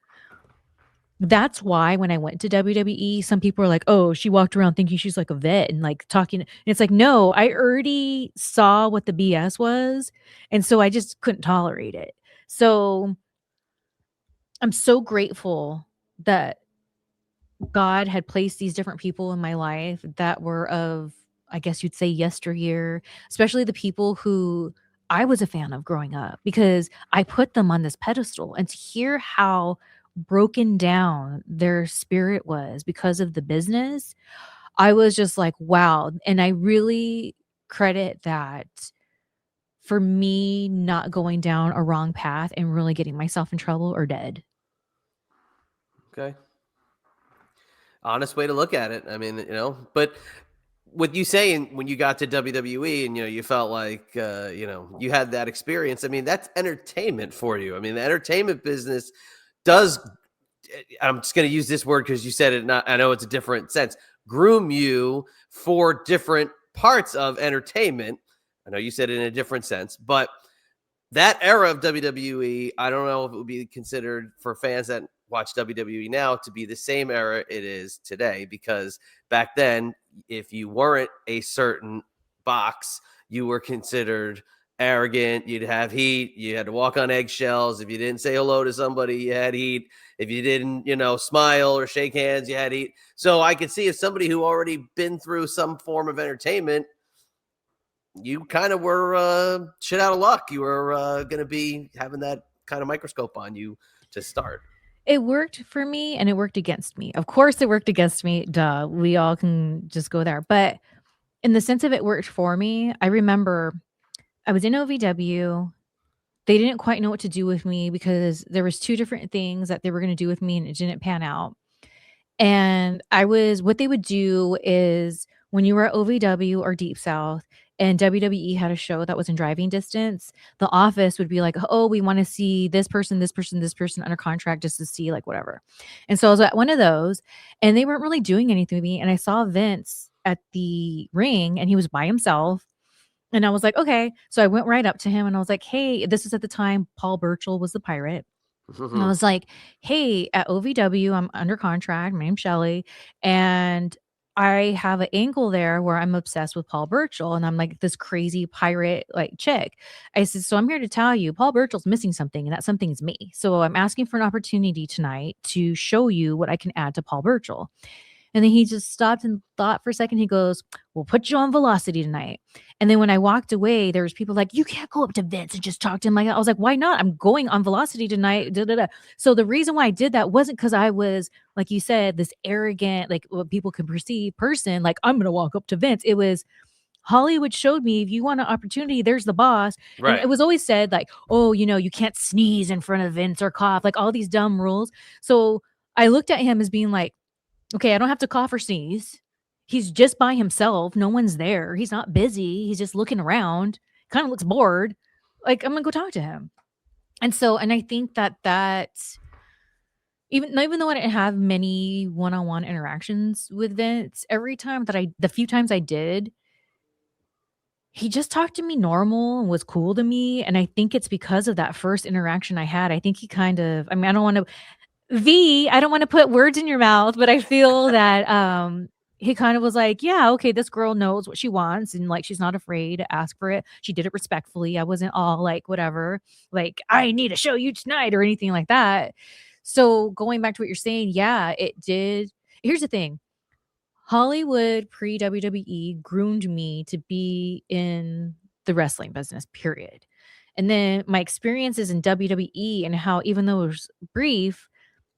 that's why when I went to WWE, some people are like, "Oh, she walked around thinking she's like a vet and like talking." And it's like, no, I already saw what the BS was. And so I just couldn't tolerate it. So I'm so grateful that God had placed these different people in my life that were of, I guess you'd say, yesteryear, especially the people who I was a fan of growing up because I put them on this pedestal. And to hear how broken down their spirit was because of the business, I was just like, wow. And I really credit that for me not going down a wrong path and really getting myself in trouble or dead. Okay. Honest way to look at it. I mean, but with you saying when you got to WWE and you felt like you had that experience. I mean, that's entertainment for you. I mean, the entertainment business does. I'm just going to use this word because you said it. Not, I know it's a different sense. Groom you for different parts of entertainment. I know you said it in a different sense, but that era of WWE, I don't know if it would be considered for fans that watch WWE now to be the same era it is today, because back then, if you weren't a certain box, you were considered arrogant. You'd have heat. You had to walk on eggshells. If you didn't say hello to somebody, you had heat. If you didn't, smile or shake hands, you had heat. So I could see if somebody who already been through some form of entertainment, you kind of were shit out of luck. You were going to be having that kind of microscope on you to start. It worked for me and it worked against me. Of course, it worked against me. Duh. We all can just go there. But in the sense of it worked for me, I remember I was in OVW. They didn't quite know what to do with me because there was two different things that they were going to do with me and it didn't pan out. And what they would do is when you were at OVW or Deep South and WWE had a show that was in driving distance, the office would be like, "Oh, we want to see this person, this person, this person under contract just to see like whatever." And so I was at one of those and they weren't really doing anything with me. And I saw Vince at the ring and he was by himself. And I was like, okay. So I went right up to him and I was like, hey, this is at the time Paul Burchill was the pirate. And I was like, hey, at OVW, I'm under contract. My name's Shelly. And I have an angle there where I'm obsessed with Paul Burchill. And I'm like this crazy pirate like chick. I said, so I'm here to tell you, Paul Burchill's missing something, and that something is me. So I'm asking for an opportunity tonight to show you what I can add to Paul Burchill. And then he just stopped and thought for a second. He goes, we'll put you on Velocity tonight. And then when I walked away, there was people like, you can't go up to Vince and just talk to him like that. I was like, why not? I'm going on Velocity tonight. Da, da, da. So the reason why I did that wasn't because I was, like you said, this arrogant, like what people can perceive person, like I'm going to walk up to Vince. It was Hollywood showed me if you want an opportunity, there's the boss. Right. And it was always said like, oh, you can't sneeze in front of Vince or cough, like all these dumb rules. So I looked at him as being like, okay, I don't have to cough or sneeze. He's just by himself. No one's there. He's not busy. He's just looking around. Kind of looks bored. Like, I'm going to go talk to him. And I think that even though I didn't have many one-on-one interactions with Vince, the few times I did, he just talked to me normal and was cool to me. And I think it's because of that first interaction I had. I think he kind of, I don't want to put words in your mouth, but I feel that he kind of was like, yeah, okay, this girl knows what she wants and like she's not afraid to ask for it. She did it respectfully. I wasn't all like whatever, like I need to show you tonight or anything like that. So going back to what you're saying, yeah, it did. Here's the thing. Hollywood pre WWE groomed me to be in the wrestling business, period. And then my experiences in WWE and how, even though it was brief,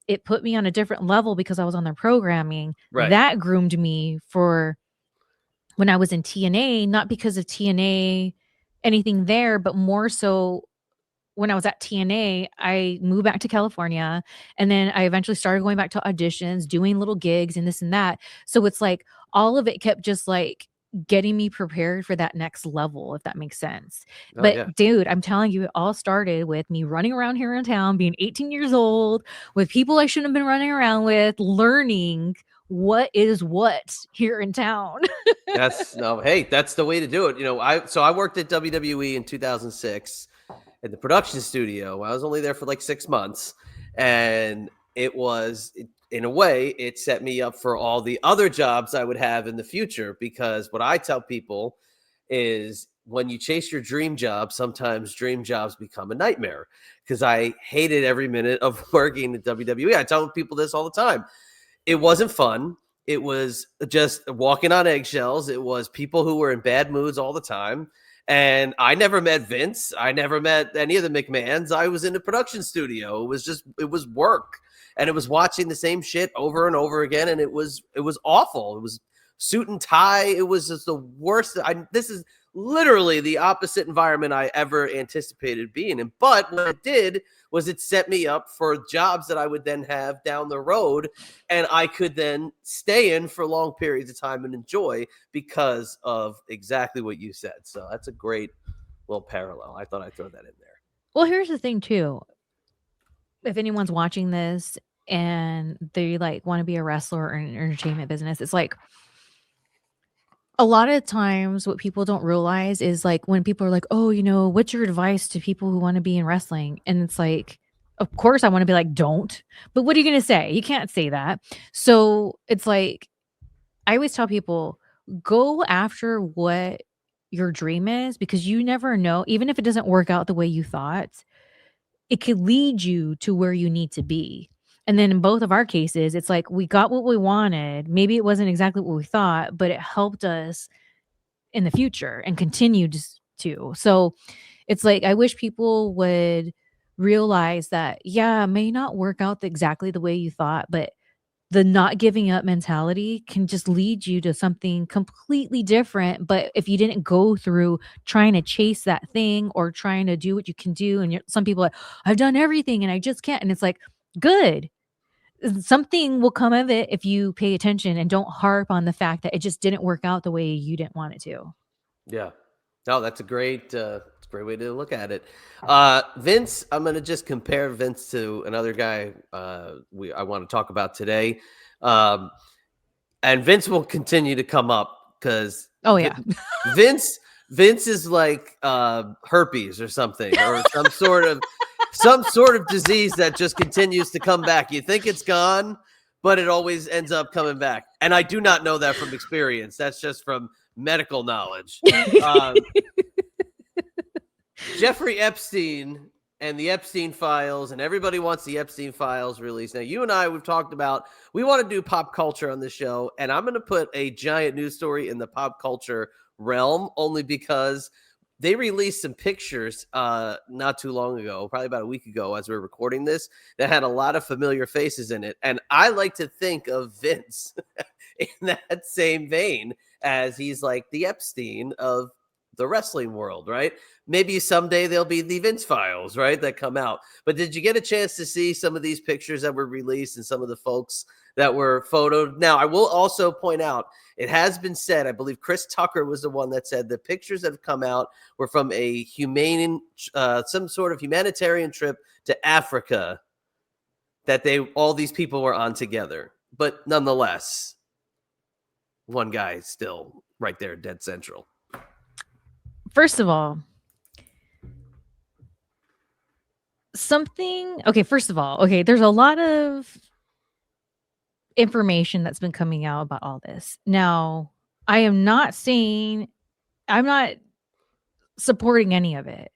it put me on a different level because I was on their programming. Right. That groomed me for when I was in TNA, not because of TNA, anything there, but more so when I was at TNA, I moved back to California, and then I eventually started going back to auditions, doing little gigs and this and that. So it's like all of it kept just like getting me prepared for that next level, if that makes sense. Oh But yeah. dude, I'm telling you, it all started with me running around here in town, being 18 years old, with people I shouldn't have been running around with, learning what is what here in town. That's no. Hey, that's the way to do it. I worked at WWE in 2006 in the production studio. I was only there for like 6 months, and in a way, it set me up for all the other jobs I would have in the future. Because what I tell people is, when you chase your dream job, sometimes dream jobs become a nightmare. Because I hated every minute of working at WWE. I tell people this all the time. It wasn't fun. It was just walking on eggshells. It was people who were in bad moods all the time. And I never met Vince. I never met any of the McMahons. I was in the production studio. It was work. And it was watching the same shit over and over again. And it was awful. It was suit and tie. It was just the worst. This is literally the opposite environment I ever anticipated being in. But what it did was it set me up for jobs that I would then have down the road, and I could then stay in for long periods of time and enjoy, because of exactly what you said. So that's a great little parallel. I thought I'd throw that in there. Well, here's the thing too. If anyone's watching this and they like want to be a wrestler or in an entertainment business, it's like a lot of times what people don't realize is like when people are like, oh, what's your advice to people who want to be in wrestling? And it's like, of course, I want to be like, don't. But what are you going to say? You can't say that. So it's like, I always tell people, go after what your dream is, because you never know, even if it doesn't work out the way you thought, it could lead you to where you need to be. And then in both of our cases, it's like we got what we wanted. Maybe it wasn't exactly what we thought, but it helped us in the future and continued to. So it's like I wish people would realize that, yeah, it may not work out exactly the way you thought, but the not giving up mentality can just lead you to something completely different. But if you didn't go through trying to chase that thing or trying to do what you can do, and some people are like, I've done everything and I just can't. And it's like, good. Something will come of it if you pay attention and don't harp on the fact that it just didn't work out the way you didn't want it to. Yeah. No, that's a great way to look at it. Vince, I'm going to just compare Vince to another guy I want to talk about today. And Vince will continue to come up because Vince is like herpes or something, or some sort of disease that just continues to come back. You think it's gone, but it always ends up coming back. And I do not know that from experience. That's just from medical knowledge. Jeffrey Epstein and the Epstein files, and everybody wants the Epstein files released. Now, you and I, we've talked about, we want to do pop culture on this show, and I'm going to put a giant news story in the pop culture realm, only because they released some pictures not too long ago, probably about a week ago as we were recording this, that had a lot of familiar faces in it. And I like to think of Vince in that same vein, as he's like the Epstein of the wrestling world, right? Maybe someday there'll be the Vince files, right, that come out. But did you get a chance to see some of these pictures that were released and some of the folks that were photoed? Now, I will also point out, it has been said, I believe Chris Tucker was the one that said the pictures that have come out were from a some sort of humanitarian trip to Africa that all these people were on together. But nonetheless, one guy is still right there, dead central. First of all, there's a lot of information that's been coming out about all this. Now, I'm not supporting any of it,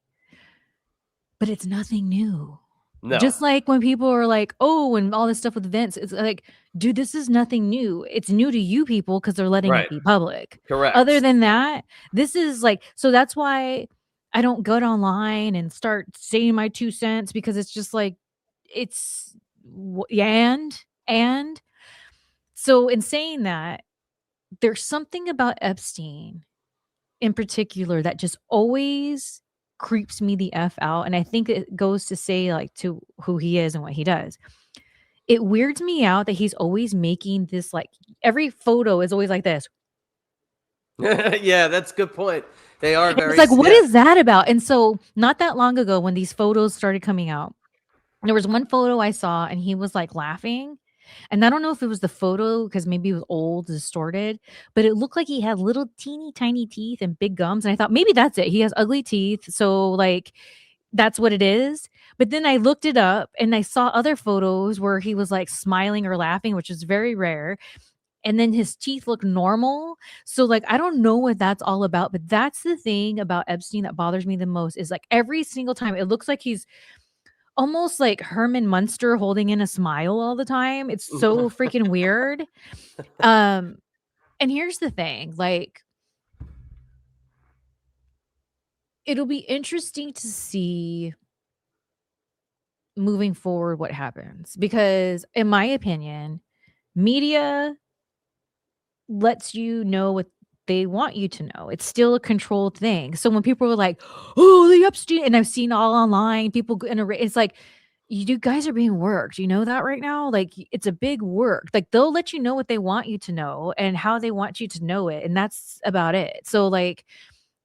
but it's nothing new. No. Just like when people are like, oh, and all this stuff with Vince, it's like, dude, this is nothing new. It's new to you people because they're letting Right. it be public. Correct. Other than that, this is like, so that's why I don't go online and start saying my 2 cents, because it's just like, it's, and so in saying that, there's something about Epstein in particular that just always creeps me the F out. And I think it goes to say, like, to who he is and what he does. It weirds me out that he's always making this, like, every photo is always like this. Yeah, that's a good point. They are very. It's like, what is that about? And so, not that long ago, when these photos started coming out, there was one photo I saw, and he was like laughing. And I don't know if it was the photo because maybe it was old, distorted, but it looked like he had little teeny tiny teeth and big gums. And I thought maybe that's it. He has ugly teeth. So, like, that's what it is. But then I looked it up and I saw other photos where he was like smiling or laughing, which is very rare. And then his teeth look normal. So, like, I don't know what that's all about. But that's the thing about Epstein that bothers me the most, is like every single time it looks like he's almost like Herman Munster holding in a smile all the time. It's so freaking weird. And here's the thing, like, it'll be interesting to see moving forward what happens, because in my opinion, media lets you know what they want you to know. It's still a controlled thing. So when people are like, "Oh, the Epstein," and I've seen all online, people it's like, you guys are being worked. You know that right now? Like, it's a big work. Like, they'll let you know what they want you to know and how they want you to know it. And that's about it. So, like,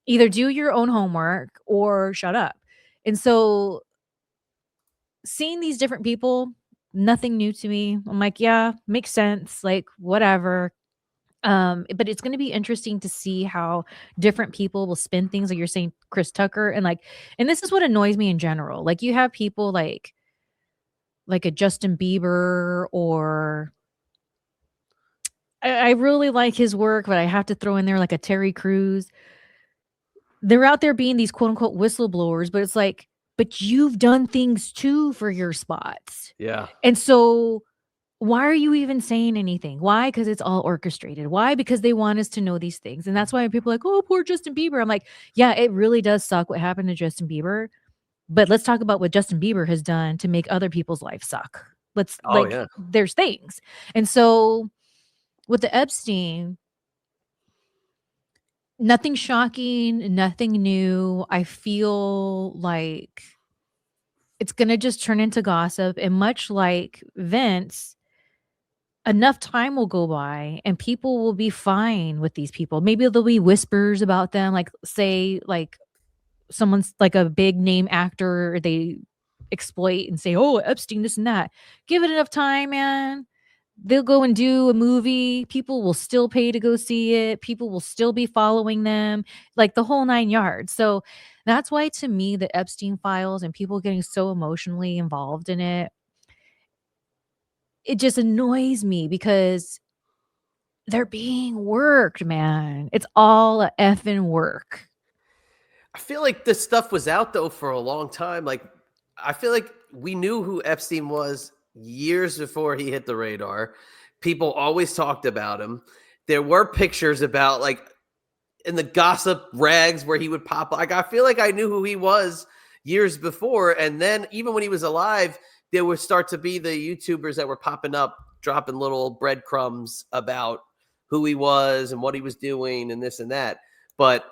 either do your own homework or shut up. And so, seeing these different people, nothing new to me. I'm like, yeah, makes sense. Like, whatever. But it's going to be interesting to see how different people will spin things. Like you're saying, Chris Tucker, and like, and this is what annoys me in general. Like, you have people like a Justin Bieber, or I really like his work, but I have to throw in there like a Terry Crews. They're out there being these quote unquote whistleblowers, but it's like, but you've done things too for your spots. Yeah. And so why are you even saying anything? Why? Because it's all orchestrated. Why? Because they want us to know these things. And that's why people are like, oh, poor Justin Bieber. I'm like, yeah, it really does suck what happened to Justin Bieber. But let's talk about what Justin Bieber has done to make other people's life suck. Let's Oh yeah. there's things. And so with the Epstein, nothing shocking, nothing new. I feel like it's going to just turn into gossip. And much like Vince, enough time will go by and people will be fine with these people. Maybe there'll be whispers about them, like, say, like, someone's like a big name actor, they exploit and say, oh, Epstein, this and that. Give it enough time, man. They'll go and do a movie. People will still pay to go see it. People will still be following them, like the whole 9 yards. So that's why, to me, the Epstein files and people getting so emotionally involved in it just annoys me, because they're being worked, man. It's all a effing work. I feel like this stuff was out though for a long time. Like, I feel like we knew who Epstein was years before he hit the radar. People always talked about him. There were pictures about, like, in the gossip rags where he would pop. Like, I feel like I knew who he was years before. And then even when he was alive, there would start to be the YouTubers that were popping up, dropping little breadcrumbs about who he was and what he was doing and this and that. But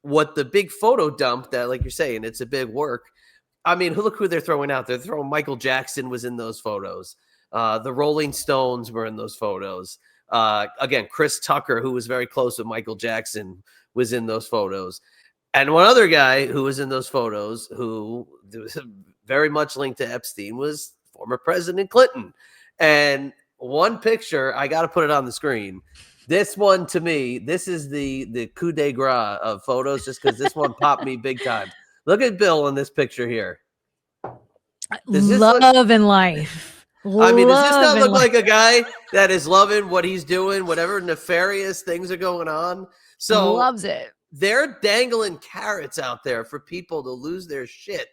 what the big photo dump that, like you're saying, it's a big work. I mean, look who they're throwing out. They're throwing Michael Jackson was in those photos. The Rolling Stones were in those photos. Again, Chris Tucker, who was very close with Michael Jackson, was in those photos. And one other guy who was in those photos, who was very much linked to Epstein, was former President Clinton. And one picture, I got to put it on the screen. This one, to me, this is the coup de grace of photos, just because this one popped me big time. Look at Bill in this picture here. Love and life. I mean, does this not look like a guy that is loving what he's doing, whatever nefarious things are going on? So loves it. They're dangling carrots out there for people to lose their shit.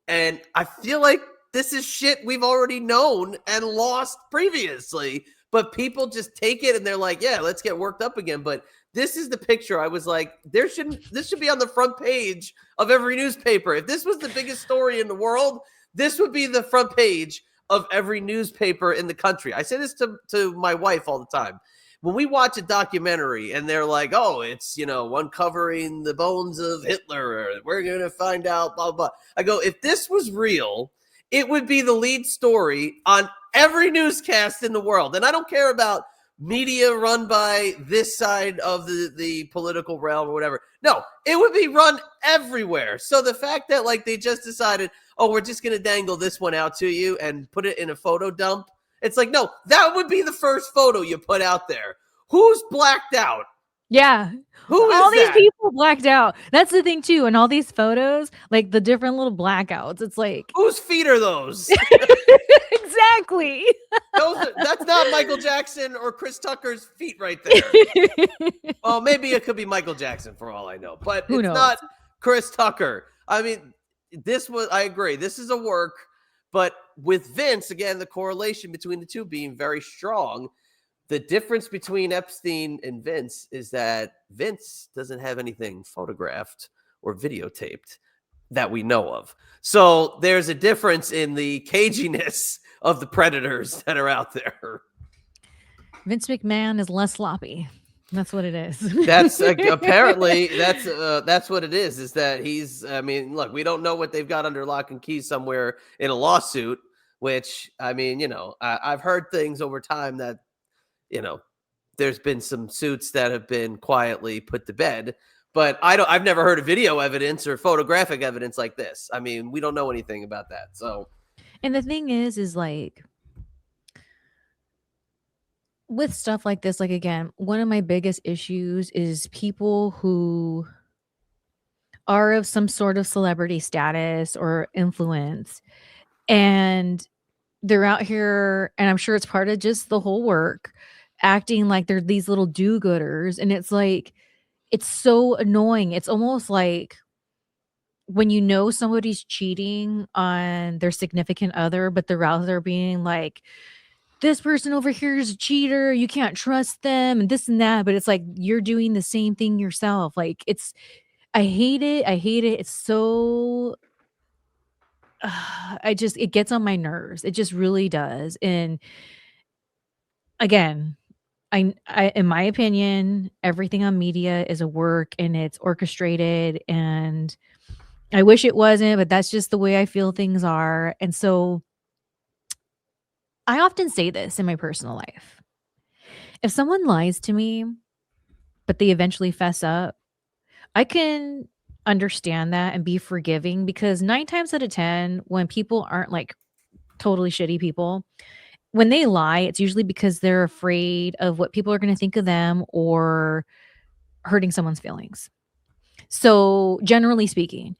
And I feel like this is shit we've already known and lost previously, but people just take it and they're like, yeah, let's get worked up again. But this is the picture. I was like, this should be on the front page of every newspaper. If this was the biggest story in the world, this would be the front page of every newspaper in the country. I say this to my wife all the time. When we watch a documentary and they're like, oh, it's, uncovering the bones of Hitler, or we're going to find out, blah, blah. I go, if this was real, it would be the lead story on every newscast in the world. And I don't care about media run by this side of the political realm or whatever. No, it would be run everywhere. So the fact that like they just decided, oh, we're just going to dangle this one out to you and put it in a photo dump. It's like, no, that would be the first photo you put out there. Who's blacked out? Yeah. Who is all these that? people blacked out. That's the thing too. And all these photos, like the different little blackouts, it's like, whose feet are those? Exactly. That's not Michael Jackson or Chris Tucker's feet right there. Oh, maybe it could be Michael Jackson for all I know, but it's not Chris Tucker. I mean, I agree. This is a work, but with Vince, again, the correlation between the two being very strong. The difference between Epstein and Vince is that Vince doesn't have anything photographed or videotaped that we know of. So there's a difference in the caginess of the predators that are out there. Vince McMahon is less sloppy. That's what it is. That's apparently that's what it is. Is that he's? I mean, look, we don't know what they've got under lock and key somewhere in a lawsuit. Which I mean, I've heard things over time that there's been some suits that have been quietly put to bed. But I've never heard of video evidence or photographic evidence like this. I mean, we don't know anything about that. So, and the thing is like, with stuff like this, like, again, one of my biggest issues is people who are of some sort of celebrity status or influence, and they're out here, and I'm sure it's part of just the whole work, acting like they're these little do-gooders. And it's like, it's so annoying. It's almost like when somebody's cheating on their significant other, but they're out there being like, this person over here is a cheater, you can't trust them, and this and that. But it's like, you're doing the same thing yourself. Like, I hate it. It's so it gets on my nerves. It just really does. And again, I in my opinion, everything on media is a work and it's orchestrated, and I wish it wasn't, but that's just the way I feel things are. And so I often say this in my personal life. If someone lies to me, but they eventually fess up, I can understand that and be forgiving, because 9 times out of 10, when people aren't like totally shitty people, when they lie, it's usually because they're afraid of what people are going to think of them or hurting someone's feelings. So generally speaking,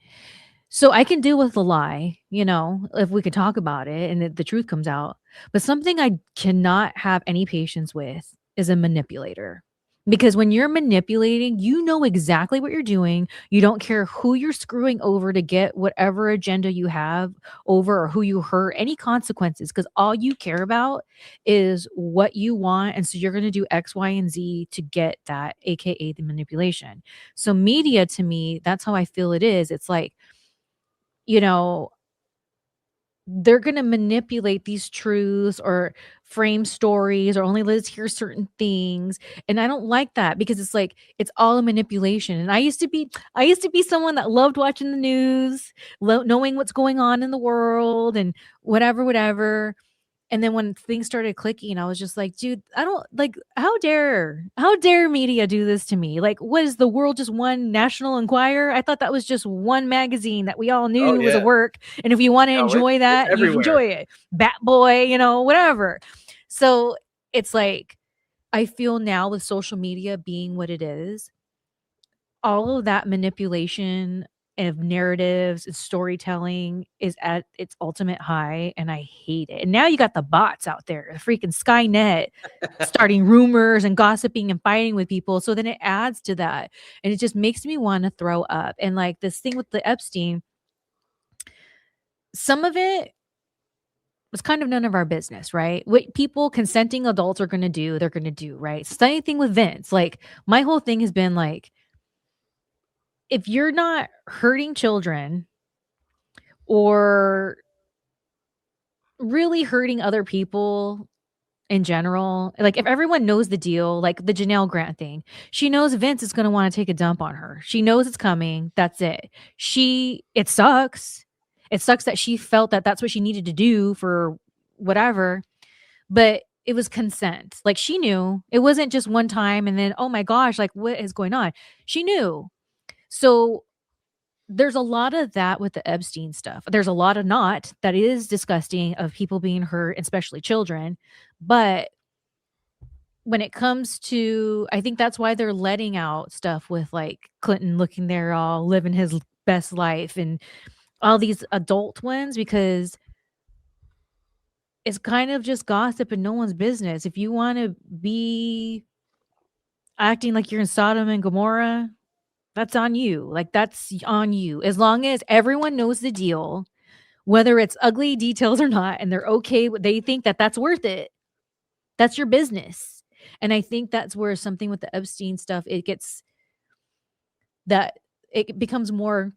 so I can deal with the lie, if we could talk about it and the truth comes out. But something I cannot have any patience with is a manipulator. Because when you're manipulating, you know exactly what you're doing. You don't care who you're screwing over to get whatever agenda you have over, or who you hurt, any consequences, because all you care about is what you want. And so you're going to do X, Y, and Z to get that, AKA the manipulation. So media, to me, that's how I feel it is. It's like, they're going to manipulate these truths or frame stories, or only let us hear certain things. And I don't like that, because it's like, it's all a manipulation. And I used to be someone that loved watching the news, knowing what's going on in the world and whatever. And then when things started clicking, I was just like, dude, I don't like, how dare media do this to me? Like, what is the world, just one National Enquirer? I thought that was just one magazine that we all knew was a work. And if you want to enjoy that, you enjoy it. Bat Boy, whatever. So it's like, I feel now with social media being what it is, all of that manipulation of narratives and storytelling is at its ultimate high, and I hate it. And now you got the bots out there, the freaking Skynet, starting rumors and gossiping and fighting with people. So then it adds to that, and it just makes me want to throw up. And like this thing with the Epstein, some of it It's kind of none of our business, right? What people, consenting adults, are going to do, they're going to do, right? Same thing with Vince. Like, my whole thing has been like, if you're not hurting children or really hurting other people in general, like if everyone knows the deal, like the Janelle Grant thing, she knows Vince is going to want to take a dump on her. She knows it's coming. That's it. It sucks. It sucks that she felt that that's what she needed to do for whatever, but it was consent. Like, she knew. It wasn't just one time and then, oh my gosh, like what is going on? She knew. So there's a lot of that with the Epstein stuff. There's a lot of not that is disgusting of people being hurt, especially children. But when it comes to, I think that's why they're letting out stuff with like Clinton looking there all living his best life and all these adult ones, because it's kind of just gossip and no one's business. If you want to be acting like you're in Sodom and Gomorrah, that's on you. Like, that's on you. As long as everyone knows the deal, whether it's ugly details or not, and they're okay, they think that that's worth it. That's your business. And I think that's where something with the Epstein stuff, it becomes more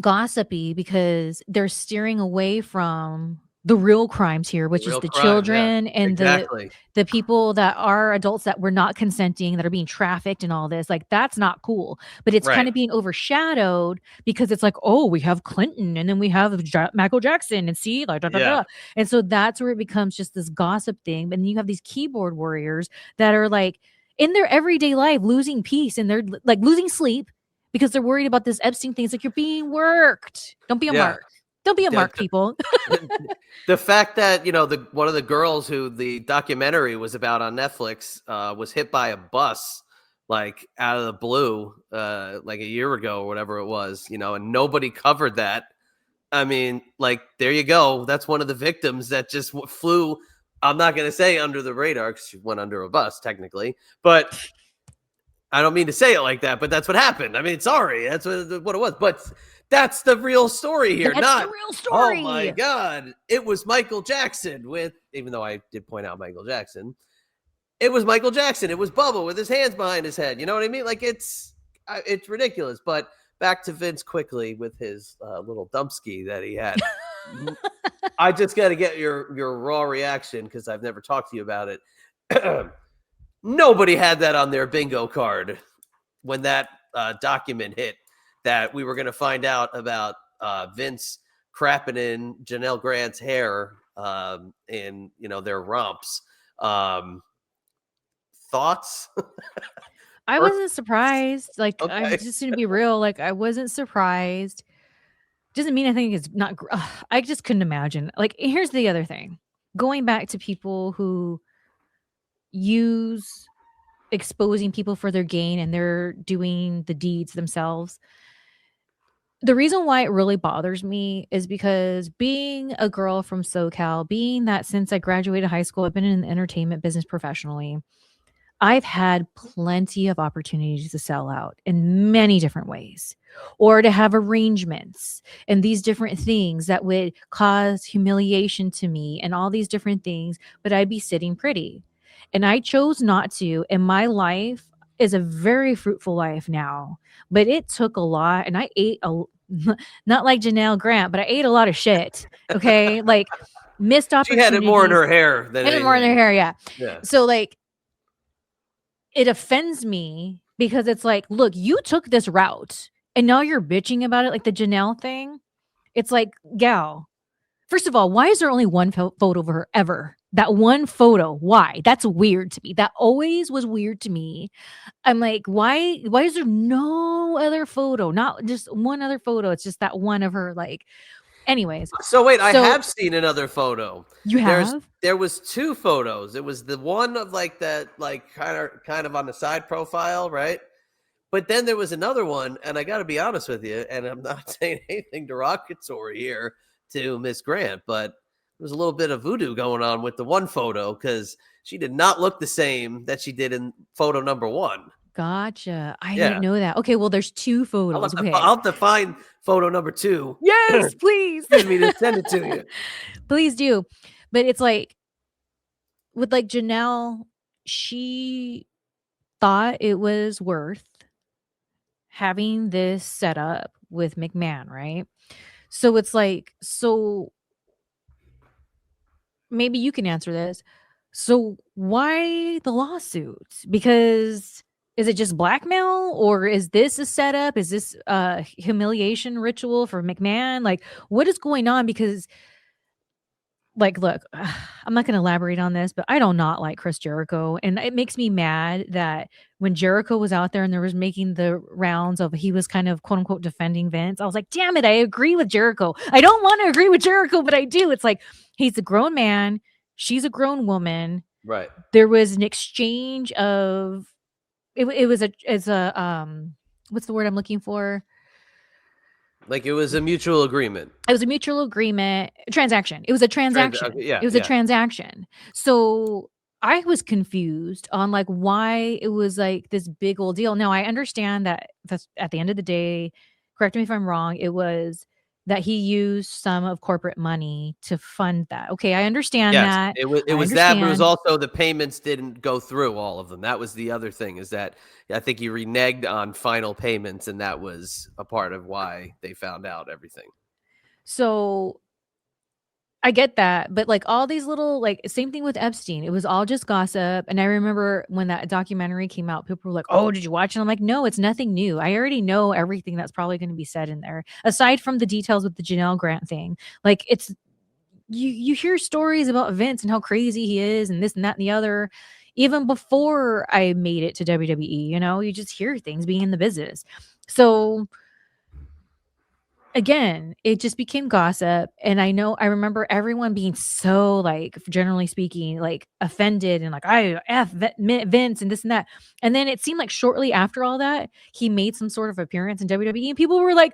gossipy because they're steering away from the real crimes here, which is the children and the people that are adults that were not consenting, that are being trafficked and all this. Like, that's not cool. But it's kind of being overshadowed because it's like, oh, we have Clinton and then we have Michael Jackson and see, like, and so that's where it becomes just this gossip thing. And you have these keyboard warriors that are like in their everyday life losing peace and they're like losing sleep because they're worried about this Epstein thing. It's like, you're being worked. Don't be a mark. Don't be a mark, people. The fact that, one of the girls who the documentary was about on Netflix was hit by a bus, like out of the blue, like a year ago or whatever it was, and nobody covered that. I mean, like, there you go. That's one of the victims that just flew. I'm not going to say under the radar because she went under a bus technically, but I don't mean to say it like that, but that's what happened. I mean, sorry, that's what it was. But that's the real story here. That's the real story. Oh my God. It was Michael Jackson even though I did point out Michael Jackson, it was Michael Jackson. It was Bubba with his hands behind his head. You know what I mean? Like, it's ridiculous. But back to Vince quickly with his little dumpski that he had. I just got to get your raw reaction because I've never talked to you about it. Nobody had that on their bingo card when that document hit, that we were going to find out about Vince crapping in Janelle Grant's hair in, their romps. Thoughts? I wasn't surprised. Like, okay. I'm just going to be real. Like, I wasn't surprised. Doesn't mean I think it's not. I just couldn't imagine. Like, here's the other thing. Going back to people who use exposing people for their gain and they're doing the deeds themselves. The reason why it really bothers me is because being a girl from SoCal, being that since I graduated high school, I've been in the entertainment business professionally, I've had plenty of opportunities to sell out in many different ways, or to have arrangements and these different things that would cause humiliation to me and all these different things, but I'd be sitting pretty. And I chose not to. And my life is a very fruitful life now, but it took a lot. And I ate not like Janelle Grant, but I ate a lot of shit. Okay. Like, missed opportunities. She had it more in her hair than anything. More in her hair. Yeah. So like, it offends me because it's like, look, you took this route and now you're bitching about it. Like the Janelle thing. It's like, gal, first of all, why is there only one photo of her ever? That one photo. Why? That's weird to me. That always was weird to me. I'm like, why is there no other photo? Not just one other photo. It's just that one of her, like, anyways. So wait, I have seen another photo. You have? There was two photos. It was the one of like that, like kind of on the side profile, right? But then there was another one, and I got to be honest with you, and I'm not saying anything derogatory here to Miss Grant, but there was a little bit of voodoo going on with the one photo because she did not look the same that she did in photo number one. Gotcha. I didn't know that. Okay, well, there's two photos. I'll have to find photo number two. Yes, please. Excuse me to send it to you. Please do. But it's like with like Janelle, she thought it was worth having this set up with McMahon, right? So it's like, so maybe you can answer this. So why the lawsuit? Because is it just blackmail, or is this a setup? Is this a humiliation ritual for McMahon? Like, what is going on? Because like, look, I'm not going to elaborate on this, but I do not like Chris Jericho. And it makes me mad that when Jericho was out there and there was making the rounds of he was kind of quote unquote defending Vince, I was like, damn it, I agree with Jericho. I don't want to agree with Jericho, but I do. It's like, he's a grown man. She's a grown woman. Right. There was an exchange of, it was what's the word I'm looking for? Like it was a mutual agreement. It was a mutual agreement transaction. It was a transaction. It was a transaction. So I was confused on like why it was like this big old deal. Now I understand that that's at the end of the day, correct me if I'm wrong, it was that he used some of corporate money to fund that. Okay, I understand that. It was that, but it was also the payments didn't go through, all of them. That was the other thing, is that I think he reneged on final payments, and that was a part of why they found out everything. So I get that, but like all these little, like same thing with Epstein. It was all just gossip. And I remember when that documentary came out, people were like, "Oh, did you watch it?" I'm like, "No, it's nothing new. I already know everything that's probably going to be said in there, aside from the details with the Janelle Grant thing. Like it's you hear stories about Vince and how crazy he is and this and that and the other. Even before I made it to WWE, you know, you just hear things being in the business. So again, it just became gossip. And I remember everyone being so, like, generally speaking, like offended and like, I F Vince and this and that. And then it seemed like shortly after all that, he made some sort of appearance in WWE and people were like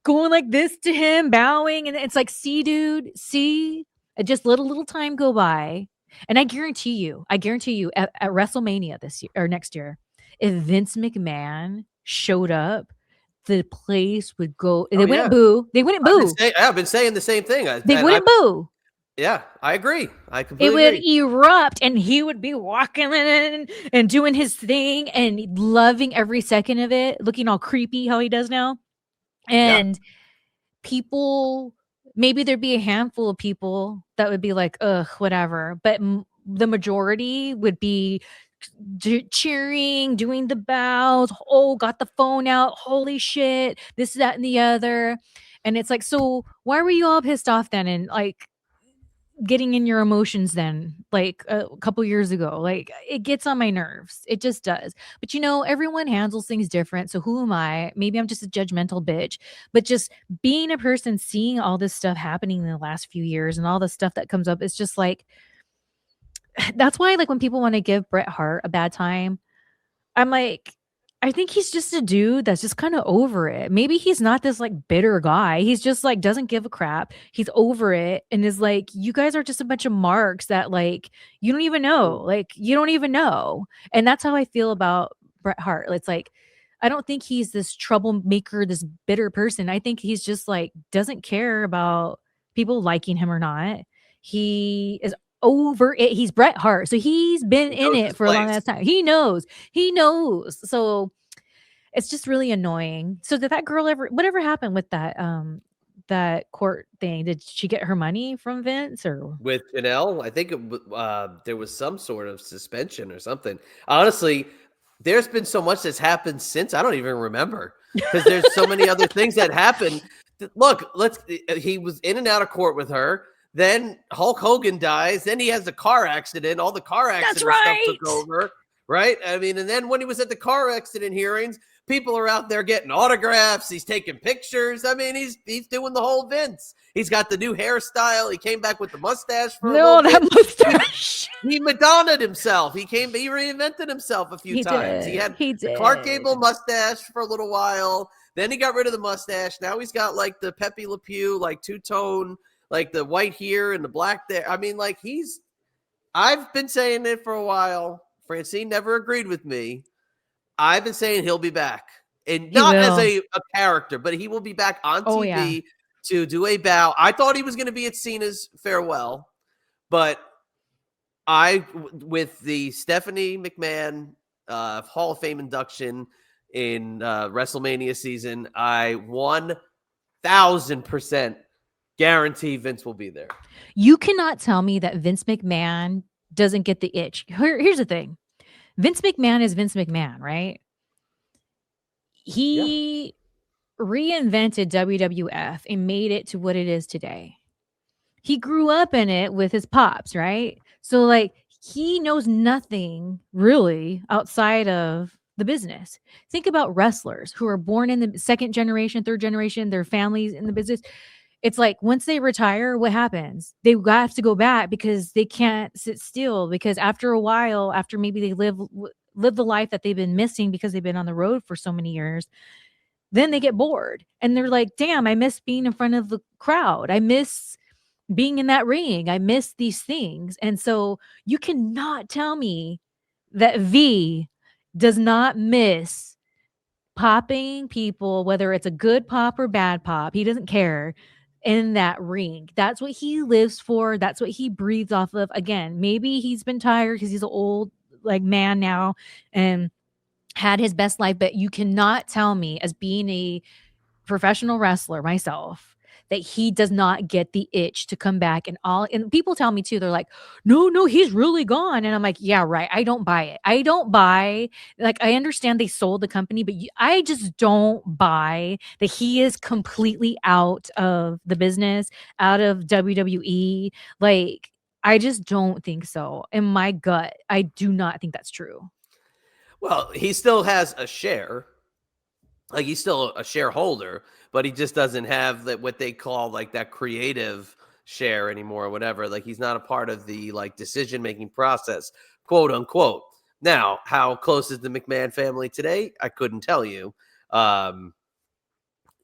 going like this to him, bowing. And it's like, see, dude, see, just little time go by. And I guarantee you at WrestleMania this year or next year, if Vince McMahon showed up, the place would go. They wouldn't boo. They wouldn't boo. I've been saying the same thing. They wouldn't boo. Yeah, I agree. I completely agree. It would agree. erupt, and he would be walking in and doing his thing and loving every second of it, looking all creepy how he does now. And people, maybe there'd be a handful of people that would be like, ugh, whatever. But the majority would be cheering, doing the bows. Oh, got the phone out. Holy shit. This, that, and the other. And it's like, so why were you all pissed off then? And like getting in your emotions then, like a couple years ago, like it gets on my nerves. It just does. But you know, everyone handles things different. So who am I? Maybe I'm just a judgmental bitch, but just being a person, seeing all this stuff happening in the last few years and all the stuff that comes up, it's just like, that's why, like, when people want to give Bret Hart a bad time, I'm like, I think he's just a dude that's just kind of over it. Maybe he's not this like bitter guy. He's just like doesn't give a crap. He's over it and is like, you guys are just a bunch of marks that like you don't even know. Like you don't even know. And that's how I feel about Bret Hart. It's like, I don't think he's this troublemaker, this bitter person. I think he's just like doesn't care about people liking him or not. He is over it. He's Bret Hart, so he's been in it for a long ass time. He knows. So it's just really annoying. So did that girl whatever happened with that court thing? Did she get her money from Vince or with Janelle? I think there was some sort of suspension or something. Honestly, there's been so much that's happened since I don't even remember, because there's so many other things that happened. Look, he was in and out of court with her. Then Hulk Hogan dies. Then he has a car accident. All the car accident stuff took over, right? I mean, and then when he was at the car accident hearings, people are out there getting autographs. He's taking pictures. I mean, he's doing the whole Vince. He's got the new hairstyle. He came back with the mustache for a little bit. Mustache. He Madonna'd himself. He reinvented himself a few times. He had the Clark Gable mustache for a little while. Then he got rid of the mustache. Now he's got like the Pepe Le Pew, like two-tone, like the white here and the black there. I mean, like I've been saying it for a while. Francine never agreed with me. I've been saying he'll be back. And not as a character, but he will be back on TV to do a bow. I thought he was going to be at Cena's farewell, But with the Stephanie McMahon Hall of Fame induction in WrestleMania season, I 1,000% guarantee Vince will be there. You cannot tell me that Vince McMahon doesn't get the itch. Here's the thing. Vince McMahon is Vince McMahon, right? He reinvented WWF and made it to what it is today. He grew up in it with his pops, right? So like he knows nothing really outside of the business. Think about wrestlers who are born in the second generation, third generation, their families in the business. It's like once they retire, what happens? They have to go back because they can't sit still, because after a while, after maybe they live the life that they've been missing because they've been on the road for so many years, then they get bored and they're like, damn, I miss being in front of the crowd. I miss being in that ring. I miss these things. And so you cannot tell me that V does not miss popping people, whether it's a good pop or bad pop. He doesn't care in that ring. That's what he lives for. That's what he breathes off of. Again, maybe he's been tired because he's an old like man now and had his best life, but you cannot tell me, as being a professional wrestler myself, that he does not get the itch to come back. And people tell me too, they're like, no, he's really gone. And I'm like, yeah, right. I don't buy it. I don't buy, like, I understand they sold the company, but I just don't buy that he is completely out of the business, out of WWE. Like, I just don't think so. In my gut, I do not think that's true. Well, he still has a share. Like, he's still a shareholder, but he just doesn't have that, what they call like that creative share anymore or whatever. Like, he's not a part of the like decision-making process, quote unquote. Now, how close is the McMahon family today? I couldn't tell you.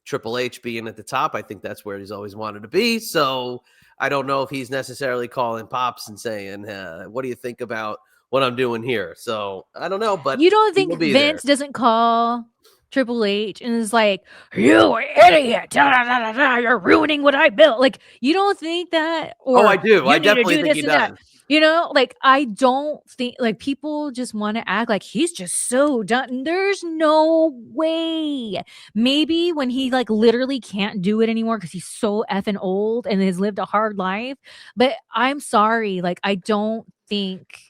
Triple H being at the top, I think that's where he's always wanted to be. So I don't know if he's necessarily calling Pops and saying, what do you think about what I'm doing here? So I don't know, but you don't think Vince doesn't call Triple H and is like, you idiot, you're ruining what I built? Like, you don't think that? Or I do. I definitely think he does. You know, like, I don't think, like, people just want to act like he's just so done. There's no way. Maybe when he like literally can't do it anymore because he's so effing old and has lived a hard life. But I'm sorry, like, I don't think,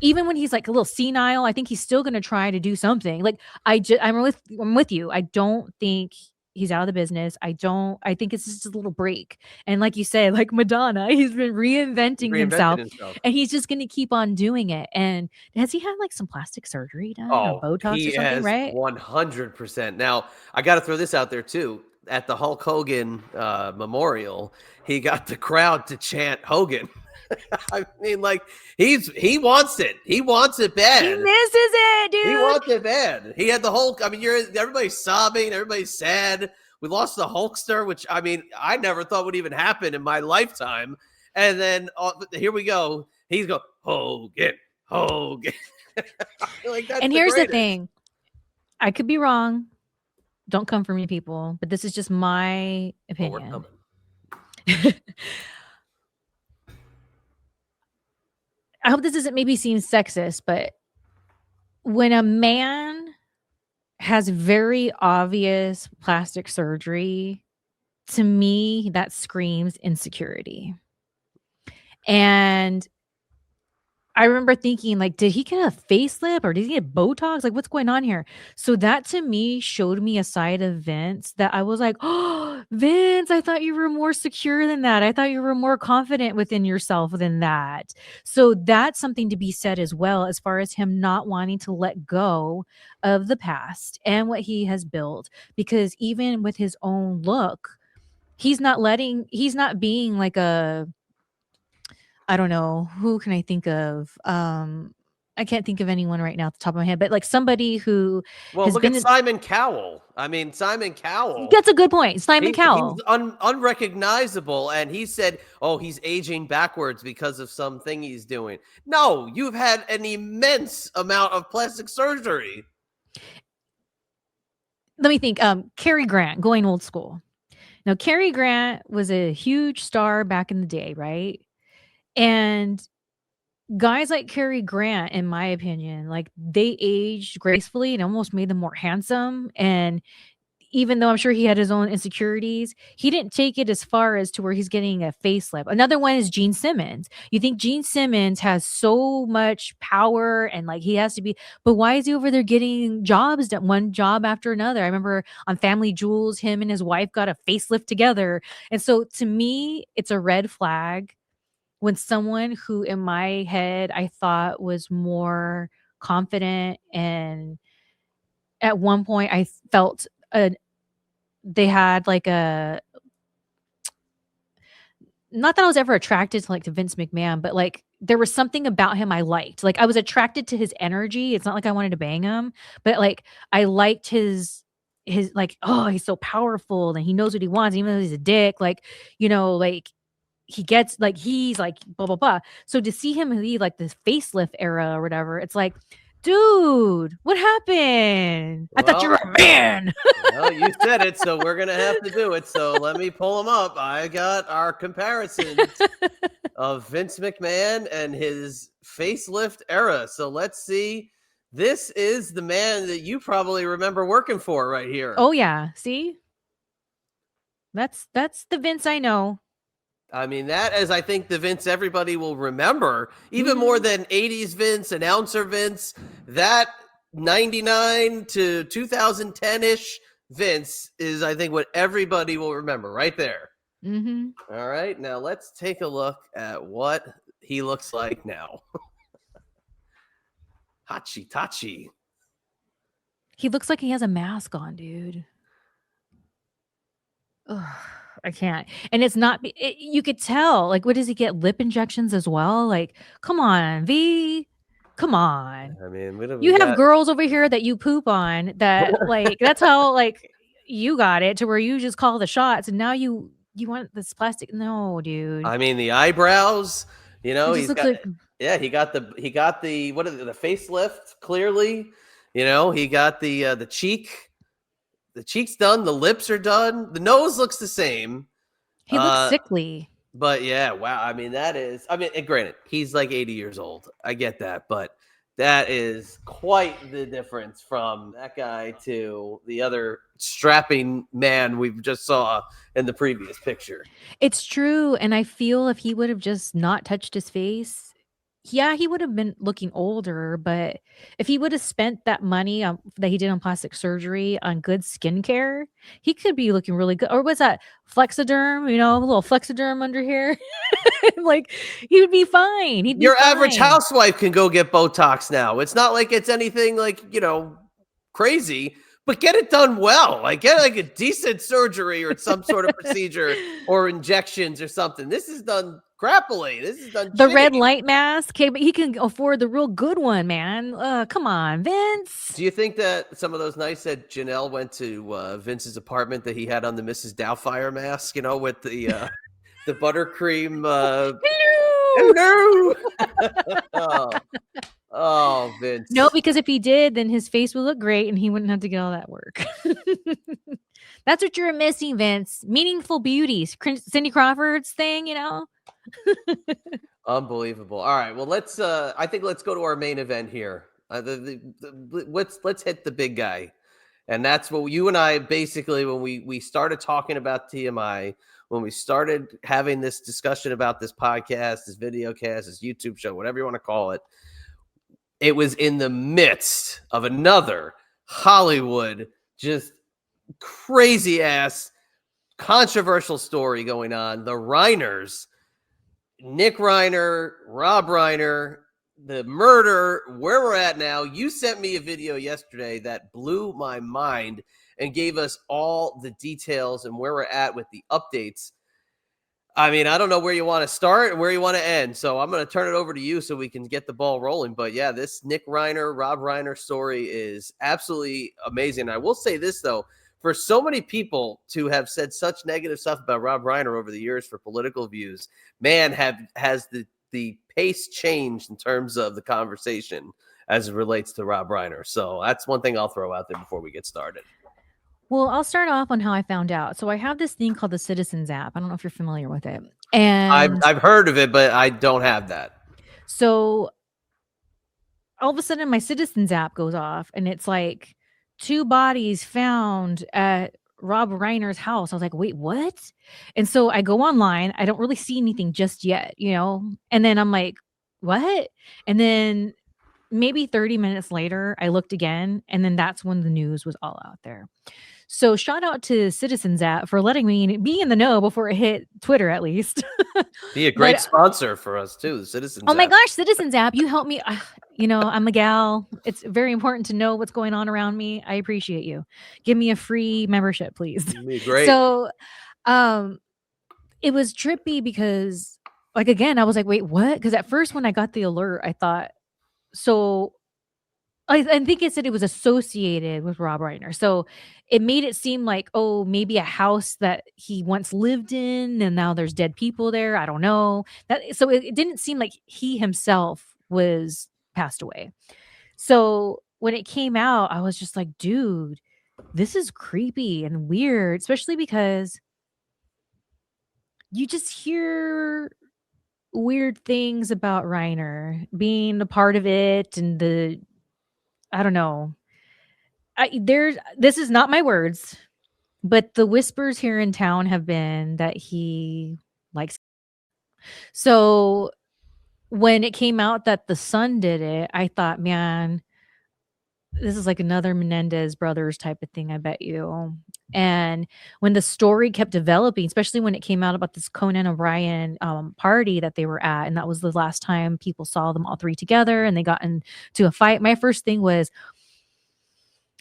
even when he's like a little senile, I think he's still going to try to do something. Like, I'm with you. I don't think he's out of the business. I think it's just a little break. And like you said, like Madonna, he's been reinventing himself and he's just going to keep on doing it. And has he had like some plastic surgery done or Botox or something, right? 100%. Now, I got to throw this out there too. At the Hulk Hogan memorial, he got the crowd to chant Hogan. I mean, like, he wants it. He wants it bad. He misses it, dude. He wants it bad. He had the Hulk. I mean, everybody's sobbing. Everybody's sad. We lost the Hulkster, which, I mean, I never thought would even happen in my lifetime. And then here we go. He's going, Hogan. Like, that's and here's the thing. I could be wrong. Don't come for me, people. But this is just my opinion. Oh, we're coming. I hope this doesn't maybe seem sexist, but when a man has very obvious plastic surgery, to me, that screams insecurity. And I remember thinking, like, did he get a facelift or did he get Botox? Like, what's going on here? So that to me showed me a side of Vince that I was like, oh, Vince, I thought you were more secure than that. I thought you were more confident within yourself than that. So that's something to be said as well, as far as him not wanting to let go of the past and what he has built. Because even with his own look, he's not being like a, I don't know, who can I think of? I can't think of anyone right now at the top of my head, but like somebody who has look been at Simon Cowell. I mean, Simon Cowell. That's a good point. Simon Cowell. He's unrecognizable, and he said, "Oh, he's aging backwards because of something he's doing." No, you've had an immense amount of plastic surgery. Let me think. Cary Grant, going old school. Now, Cary Grant was a huge star back in the day, right? And guys like Cary Grant, in my opinion, like they aged gracefully and almost made them more handsome. And even though I'm sure he had his own insecurities, he didn't take it as far as to where he's getting a facelift. Another one is Gene Simmons. You think Gene Simmons has so much power and like he has to be, but why is he over there getting jobs done, one job after another? I remember on Family Jewels, him and his wife got a facelift together. And so to me, it's a red flag when someone who in my head I thought was more confident, and at one point I felt a they had like a, not that I was ever attracted to like to Vince McMahon, but like there was something about him I liked. Like I was attracted to his energy. It's not like I wanted to bang him, but like I liked his like, oh, he's so powerful and he knows what he wants, even though he's a dick. Like, like he gets like he's like blah blah blah. So to see him leave like this facelift era or whatever, it's like, dude, what happened? I thought you were a man. Well, you said it, so we're gonna have to do it. So let me pull them up. I got our comparisons of Vince McMahon and his facelift era. So let's see. This is the man that you probably remember working for right here. Oh yeah, see, that's the Vince I know. I mean, that is, I think, the Vince everybody will remember, even more than 80s Vince, announcer Vince. That 99 to 2010-ish Vince is, I think, what everybody will remember right there. All right, now let's take a look at what he looks like now. Hachi Tachi. He looks like he has a mask on, dude. Ugh, I can't. And it's not, you could tell, like, what does he get? Lip injections as well? Like, come on, V. Come on. I mean, you have girls over here that you poop on that, like, that's how, like, you got it to where you just call the shots. And now you want this plastic. No, dude. I mean, the eyebrows, He just looks like, yeah, he got the what is it, the facelift, clearly. He got the cheek. The cheek's done. The lips are done. The nose looks the same. he looks sickly. But yeah, wow. I mean, and granted, he's like 80 years old. I get that. But that is quite the difference from that guy to the other strapping man we just saw in the previous picture. It's true. And I feel if he would have just not touched his face, yeah, he would have been looking older. But if he would have spent that money that he did on plastic surgery on good skincare, he could be looking really good. Or what's that? Flexiderm, a little Flexiderm under here. Like, he would be fine. He'd be Your fine. average housewife can go get Botox now. It's not like it's anything like, crazy, but get it done well. Like, get like a decent surgery or some sort of procedure or injections or something. This is done crappily. This is done the red light mask. Okay, but he can afford the real good one, man. Come on, Vince. Do you think that some of those nights that Janelle went to Vince's apartment that he had on the Mrs. Doubtfire mask, with the buttercream hello. Oh, Vince. No, because if he did, then his face would look great and he wouldn't have to get all that work. That's what you're missing, Vince. Meaningful beauties. Cindy Crawford's thing, Unbelievable. All right. Well, I think let's go to our main event here. Let's hit the big guy. And that's what you and I basically, when we started talking about TMI, when we started having this discussion about this podcast, this video cast, this YouTube show, whatever you want to call it, it was in the midst of another Hollywood, just crazy ass controversial story going on. The Reiners, Nick Reiner, Rob Reiner, the murder, where we're at now. You sent me a video yesterday that blew my mind and gave us all the details and where we're at with the updates. I mean, I don't know where you want to start and where you want to end. So I'm going to turn it over to you so we can get the ball rolling. But yeah, this Nick Reiner, Rob Reiner story is absolutely amazing. I will say this, though, for so many people to have said such negative stuff about Rob Reiner over the years for political views, man, has the pace changed in terms of the conversation as it relates to Rob Reiner. So that's one thing I'll throw out there before we get started. Well, I'll start off on how I found out. So I have this thing called the Citizens app. I don't know if you're familiar with it. And I've heard of it, but I don't have that. so all of a sudden my Citizens app goes off and it's like 2 bodies found at Rob Reiner's house. I was like, "Wait, what?" And so I go online. I don't really see anything just yet, you know? And then I'm like, "What?" And then maybe 30 minutes later, I looked again, and then that's when the news was all out there. So shout out to Citizens app for letting me be in the know before it hit Twitter at least. Be a But great sponsor for us too, the Citizens oh my app. gosh, Citizens app, you help me. You know, I'm a gal. It's very important to know what's going on around me. I appreciate you. Give me a free membership, please. Be great. So, um, it was trippy because, like, again, I was like, wait, what? Because at first, when I got the alert, I thought, so I think it said it was associated with Rob Reiner. So it made it seem like, oh, maybe a house that he once lived in and now there's dead people there. I don't know. So it didn't seem like he himself was passed away. So when it came out, I was just like, dude, this is creepy and weird, especially because you just hear weird things about Reiner being a part of it and I don't know. This is not my words, but the whispers here in town have been that he likes. So when it came out that the son did it, I thought, man, this is like another Menendez brothers type of thing, I bet you. And when the story kept developing, especially when it came out about this Conan O'Brien party that they were at, and that was the last time people saw them all three together and they got into a fight, my first thing was,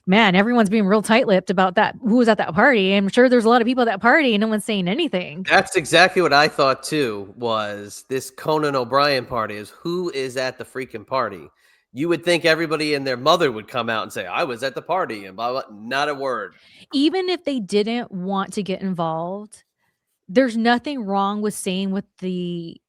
man, everyone's being real tight-lipped about that. Who was at that party? I'm sure there's a lot of people at that party and no one's saying anything. That's exactly what I thought too, was this Conan O'Brien party is who is at the freaking party. You would think everybody and their mother would come out and say, I was at the party and blah, blah, not a word. Even if they didn't want to get involved, there's nothing wrong with saying what the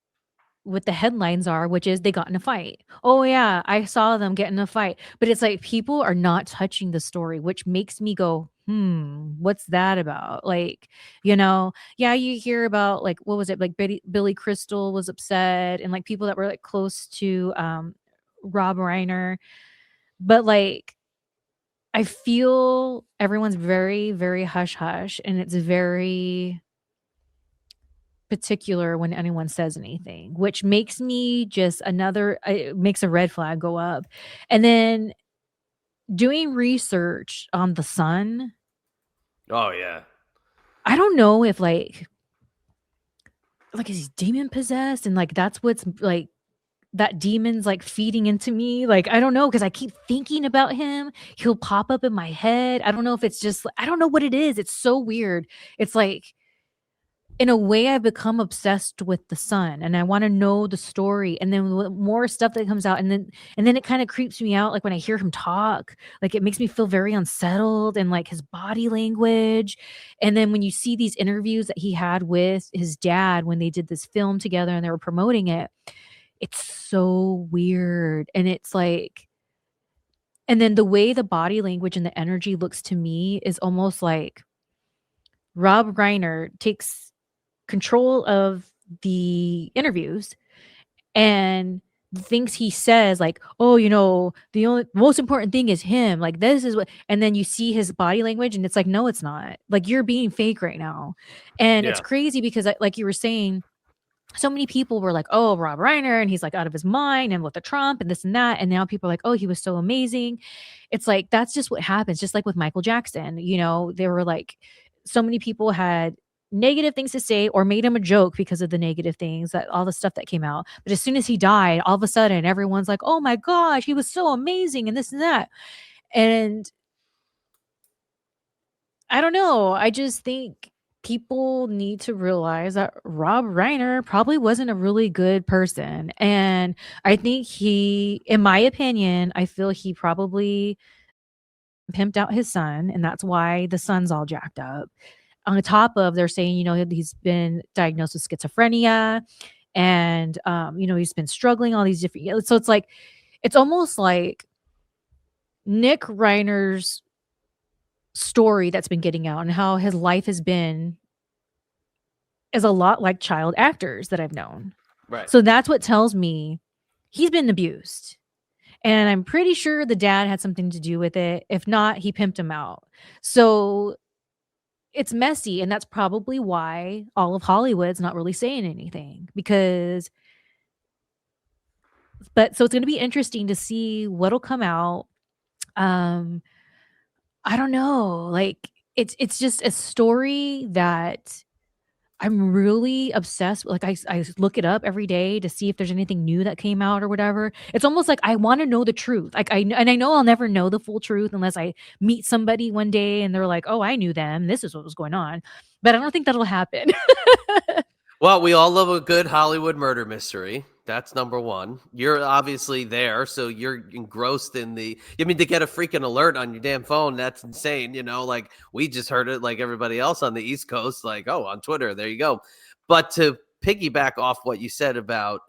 headlines are, which is they got in a fight. Oh yeah, I saw them get in a fight. But it's like people are not touching the story, which makes me go, what's that about? Like, yeah, you hear about like what was it? Like Billy Crystal was upset and like people that were like close to Rob Reiner. But like I feel everyone's very, very hush hush and it's very particular when anyone says anything, which makes me just it makes a red flag go up. And then doing research on the son, Oh, yeah. I don't know if like is he demon possessed and like that's what's like that demon's like feeding into me. Like I don't know because I keep thinking about him. He'll pop up in my head. I don't know if it's just I don't know what it is. It's so weird. It's like in a way I've become obsessed with the son and I want to know the story and then more stuff that comes out and then it kind of creeps me out like when I hear him talk, like it makes me feel very unsettled and like his body language. And then when you see these interviews that he had with his dad when they did this film together and they were promoting it, it's so weird. And it's like, and then the way the body language and the energy looks to me is almost like Rob Reiner takes control of the interviews and the things he says like, oh, the only most important thing is him, like this is what, and then you see his body language and it's like, no, it's not, like you're being fake right now. And it's Yeah. crazy because like you were saying, so many people were like, oh, Rob Reiner, and he's like out of his mind and with the Trump and this and that. And now people are like, oh, he was so amazing. It's like, that's just what happens. Just like with Michael Jackson, they were like, so many people had negative things to say or made him a joke because of the negative things that all the stuff that came out. But as soon as he died, all of a sudden everyone's like, oh my gosh, he was so amazing and this and that. And I don't know. I just think people need to realize that Rob Reiner probably wasn't a really good person. And I think in my opinion, I feel he probably pimped out his son. And that's why the son's all jacked up. On top of they're saying, he's been diagnosed with schizophrenia and, he's been struggling all these different. So it's like, it's almost like Nick Reiner's story that's been getting out and how his life has been is a lot like child actors that I've known. Right. So that's what tells me he's been abused. And I'm pretty sure the dad had something to do with it. If not, he pimped him out. So it's messy. And that's probably why all of Hollywood's not really saying anything because, but so it's going to be interesting to see what'll come out. I don't know. Like it's just a story that I'm really obsessed. Like I look it up every day to see if there's anything new that came out or whatever. It's almost like I want to know the truth. Like and I know I'll never know the full truth unless I meet somebody one day and they're like, "Oh, I knew them. This is what was going on." But I don't think that'll happen. Well, we all love a good Hollywood murder mystery. That's number one. You're obviously there, so you're engrossed in the. I mean, to get a freaking alert on your damn phone, that's insane. You know, like we just heard it, like everybody else on the East Coast, like, oh, on Twitter, there you go. But to piggyback off what you said about,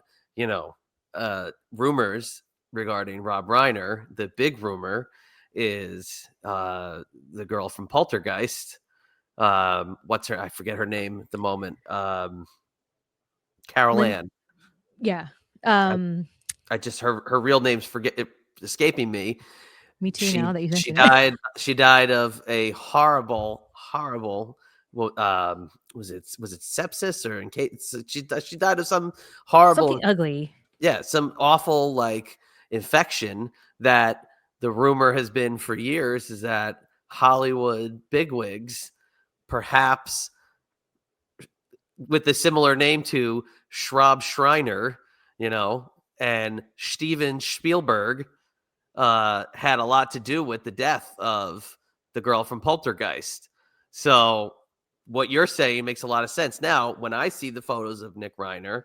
rumors regarding Rob Reiner, the big rumor is the girl from Poltergeist. What's her? I forget her name at the moment. Carol Ann. Yeah. I just her real name's escaping me. Me too. Now that you She mention it. died. She died of a horrible. Well, was it sepsis or in case she died of some horrible, Something ugly. yeah, some awful like infection that the rumor has been for years is that Hollywood bigwigs, perhaps with a similar name to Schrob Schreiner, and Steven Spielberg, had a lot to do with the death of the girl from Poltergeist. So what you're saying makes a lot of sense. Now, when I see the photos of Nick Reiner,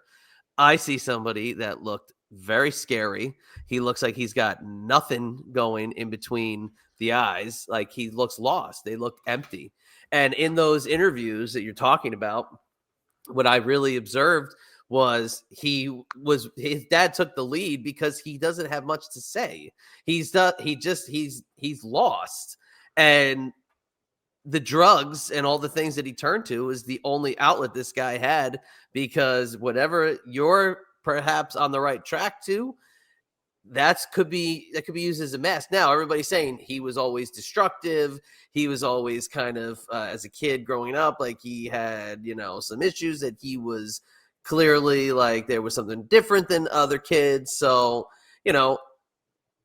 I see somebody that looked very scary. He looks like he's got nothing going in between the eyes. Like he looks lost. They look empty. And in those interviews that you're talking about, what I really observed was his dad took the lead because he doesn't have much to say. He's lost. And the drugs and all the things that he turned to is the only outlet this guy had, because whatever you're perhaps on the right track to, that could be used as a mask. Now everybody's saying he was always destructive. He was always kind of as a kid growing up, like he had some issues, that he was clearly like there was something different than other kids. So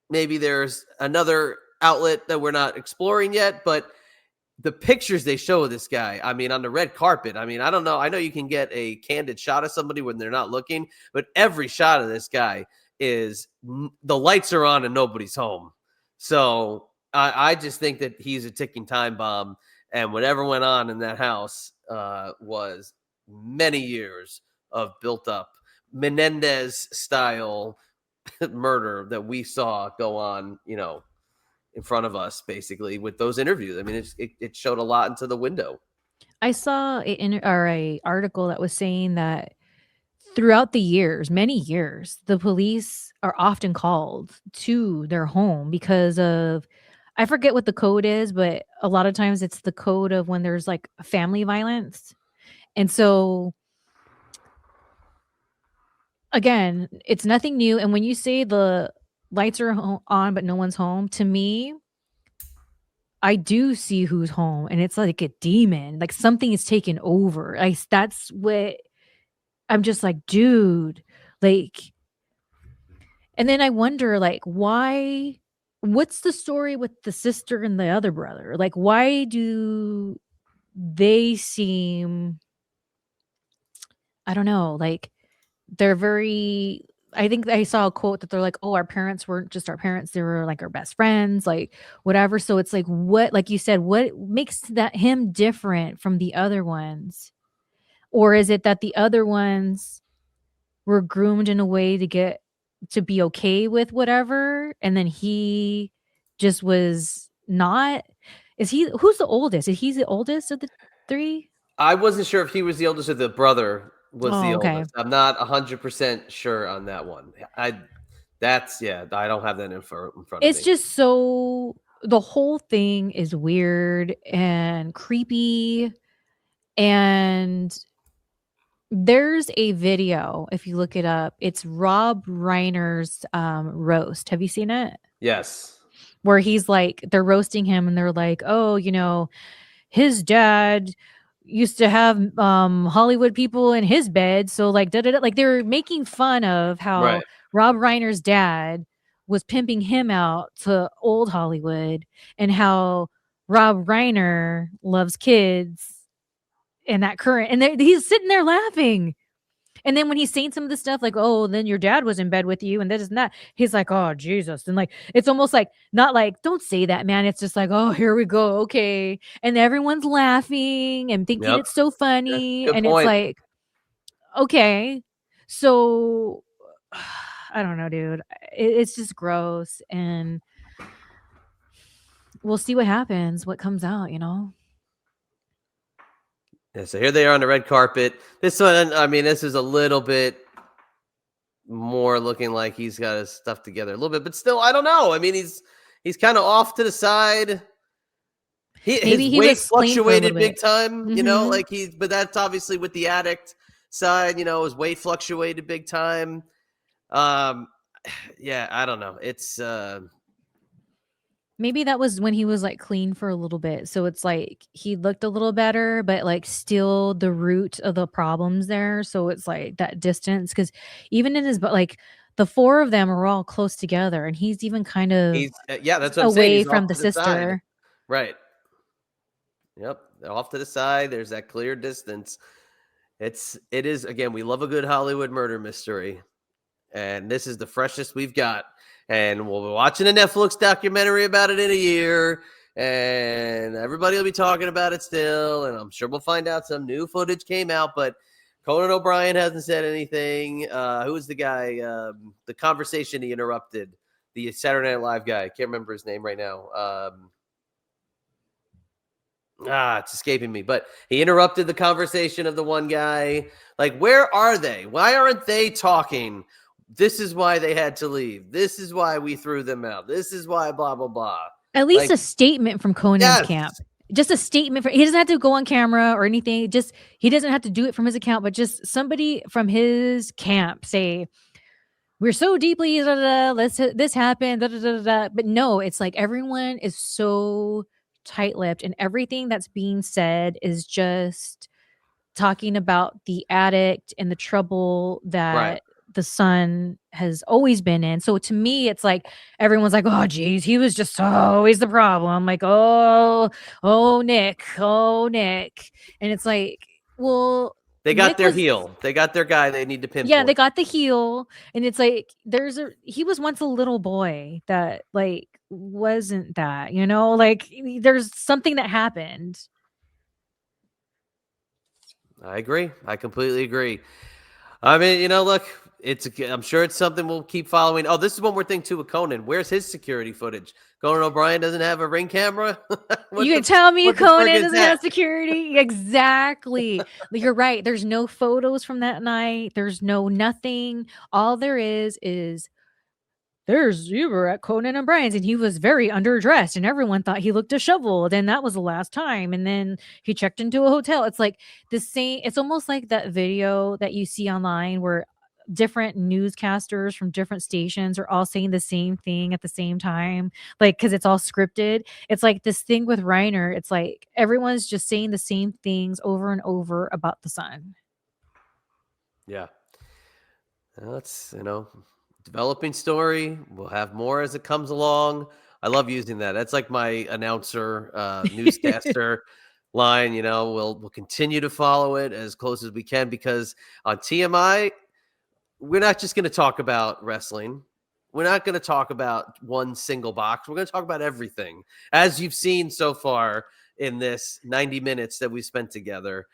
maybe there's another outlet that we're not exploring yet, but the pictures they show of this guy, I mean, on the red carpet, I mean, I don't know. I know you can get a candid shot of somebody when they're not looking, but every shot of this guy is the lights are on and nobody's home. So I just think that he's a ticking time bomb, and whatever went on in that house was many years of built up Menendez style murder that we saw go on, in front of us, basically, with those interviews. I mean, it showed a lot into the window. I saw a article that was saying that throughout the years, many years, the police are often called to their home because of, I forget what the code is, but a lot of times it's the code of when there's like family violence. And so again, it's nothing new. And when you say the lights are on, but no one's home, to me, I do see who's home, and it's like a demon, like something is taken over. That's what I'm just like, dude, like, and then I wonder, like, what's the story with the sister and the other brother? Like, why do they seem, I don't know, like they're very, I think I saw a quote that they're like, oh, our parents weren't just our parents, they were like our best friends, like whatever. So it's like, what, like you said, what makes that him different from the other ones? Or is it that the other ones were groomed in a way to get to be okay with whatever, and then he just was not? Who's the oldest? Is he the oldest of the three? I wasn't sure if he was the oldest or the brother was Oh, the okay. oldest. I'm not 100% sure on that one. I don't have that info in front of It's me. just so, the whole thing is weird and creepy, and There's a video, if you look it up, it's Rob Reiner's roast. Have you seen it? Yes. Where he's like, they're roasting him and they're like, oh, his dad used to have Hollywood people in his bed. So like, like they're making fun of how Right. Rob Reiner's dad was pimping him out to old Hollywood and how Rob Reiner loves kids and that current, and he's sitting there laughing. And then when he's saying some of the stuff like, oh, then your dad was in bed with you and this and that, he's like, oh, Jesus. And like, it's almost like, not like, don't say that, man. It's just like, oh, here we go. Okay. And everyone's laughing and thinking Yep. it's so Yeah, funny. good And it's point. like, okay. So I don't know, dude. It's just gross. And we'll see what happens, what comes out, Yeah, so here they are on the red carpet. This one, I mean, this is a little bit more looking like he's got his stuff together a little bit, but still, I don't know. I mean, he's kind of off to the side. His Maybe he weight was clean for a fluctuated little bit. big time, Mm-hmm. like but that's obviously with the addict side, his weight fluctuated big time. Yeah, I don't know. It's Maybe that was when he was, like, clean for a little bit, so it's like he looked a little better, but, like, still the root of the problem's there, so it's like that distance. Because even in his like, the 4 of them are all close together, and he's even kind of yeah, that's what I'm saying. away He's from off the to the side. sister. Right. Yep. Off to the side. There's that clear distance. It is again, we love a good Hollywood murder mystery. And this is the freshest we've got. And we'll be watching a Netflix documentary about it in a year. And everybody will be talking about it still. And I'm sure we'll find out some new footage came out, but Conan O'Brien hasn't said anything. Who was the guy? The conversation he interrupted, the Saturday Night Live guy. I can't remember his name right now. It's escaping me, but he interrupted the conversation of the one guy. Like, where are they? Why aren't they talking? This is why they had to leave. This is why we threw them out. This is why blah, blah, blah. At least Like, a statement from Conan's yes, camp. Just a statement he doesn't have to go on camera or anything, just he doesn't have to do it from his account, but just somebody from his camp say, we're so deeply this happened but no, it's like everyone is so tight-lipped and everything that's being said is just talking about the addict and the trouble right. that the son has always been in. So to me, it's like everyone's like, oh geez, he was just always the problem. Like, oh Nick. And it's like, well, They got Nick their was, heel. They got their guy they need to yeah, they pinpoint. got the heel, and it's like he was once a little boy that like wasn't that, like there's something that happened. I agree. I completely agree. I mean, look, I'm sure it's something we'll keep following. Oh, this is one more thing too with Conan. Where's his security footage? Conan O'Brien doesn't have a ring camera. You can tell me what the frick Conan is doesn't that? have security. Exactly. You're right. There's no photos from that night. There's no nothing. All there is you were at Conan O'Brien's and he was very underdressed and everyone thought he looked disheveled and that was the last time. And then he checked into a hotel. It's like the same. It's almost like that video that you see online where different newscasters from different stations are all saying the same thing at the same time, like because it's all scripted. It's like this thing with Reiner. It's like everyone's just saying the same things over and over about the son. Yeah. That's, developing story. We'll have more as it comes along. I love using that. That's like my announcer, newscaster line. We'll continue to follow it as close as we can because on TMI, we're not just going to talk about wrestling. We're not going to talk about one single box. We're going to talk about everything, as you've seen so far in this 90 minutes that we spent together.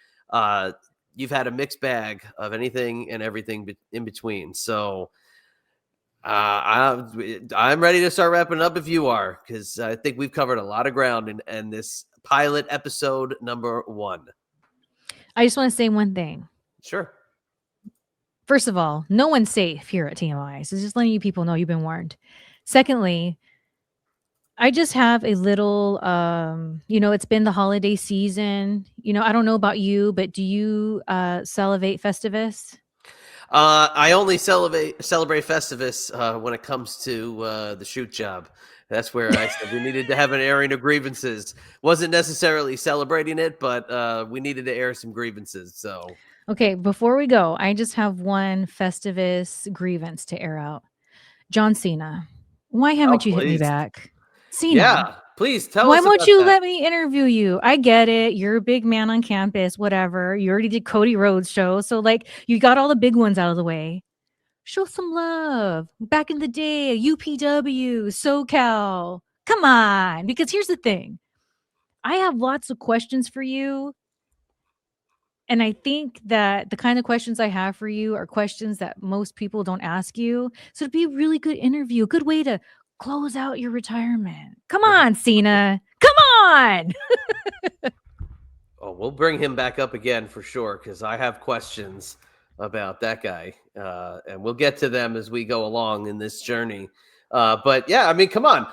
You've had a mixed bag of anything and everything in between. So I'm ready to start wrapping up if you are, because I think we've covered a lot of ground in this pilot episode number 1. I just want to say one thing. Sure. First of all, no one's safe here at TMI. So just letting you people know you've been warned. Secondly, I just have a little, it's been the holiday season. I don't know about you, but do you salivate Festivus? I only celebrate Festivus when it comes to the shoot job. That's where I said we needed to have an airing of grievances. Wasn't necessarily celebrating it, but we needed to air some grievances. So, Okay, before we go, I just have one Festivus grievance to air out. John Cena, why oh, haven't you hit me please, back? Cena, yeah, please tell why us won't about you that. let me interview you? I get it. You're a big man on campus, whatever. You already did Cody Rhodes show. So, like, you got all the big ones out of the way. Show some love. Back in the day, UPW, SoCal. Come on. Because here's the thing, I have lots of questions for you. And I think that the kind of questions I have for you are questions that most people don't ask you. So it'd be a really good interview, a good way to close out your retirement. Come on, Cena. Come on. Oh, we'll bring him back up again for sure because I have questions about that guy, and we'll get to them as we go along in this journey. But yeah, I mean, come on,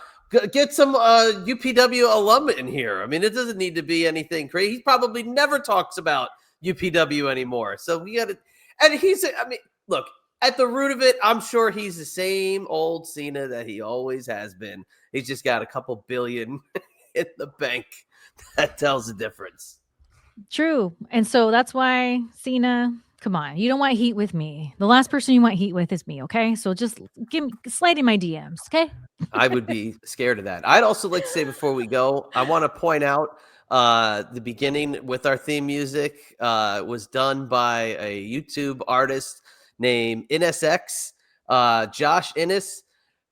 get some UPW alum in here. I mean, it doesn't need to be anything crazy. He probably never talks about UPW anymore, so we got to. And I mean, look, at the root of it, I'm sure he's the same old Cena that he always has been. He's just got a couple billion in the bank. That tells the difference. True. And so that's why, Cena, come on. You don't want heat with me. The last person you want heat with is me, okay? So just slide in my DMs, okay? I would be scared of that. I'd also like to say before we go, I want to point out the beginning with our theme music was done by a YouTube artist named NSX, Josh Innes.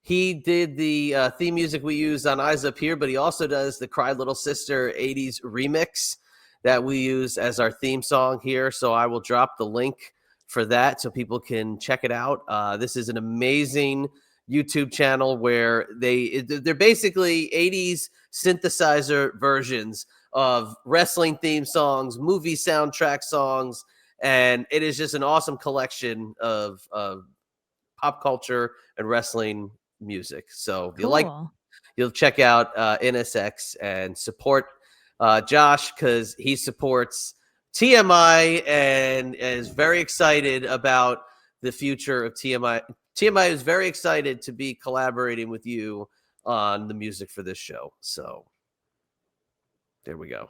He did the theme music we use on Eyes Up Here, but he also does the Cry Little Sister 80s remix that we use as our theme song here. So I will drop the link for that so people can check it out. This is an amazing YouTube channel where they're basically 80s synthesizer versions of wrestling theme songs, movie soundtrack songs, and it is just an awesome collection of pop culture and wrestling music. So if you like, Cool. you'll check out NSX and support Josh because he supports TMI and is very excited about the future of TMI. TMI is very excited to be collaborating with you on the music for this show. So there we go.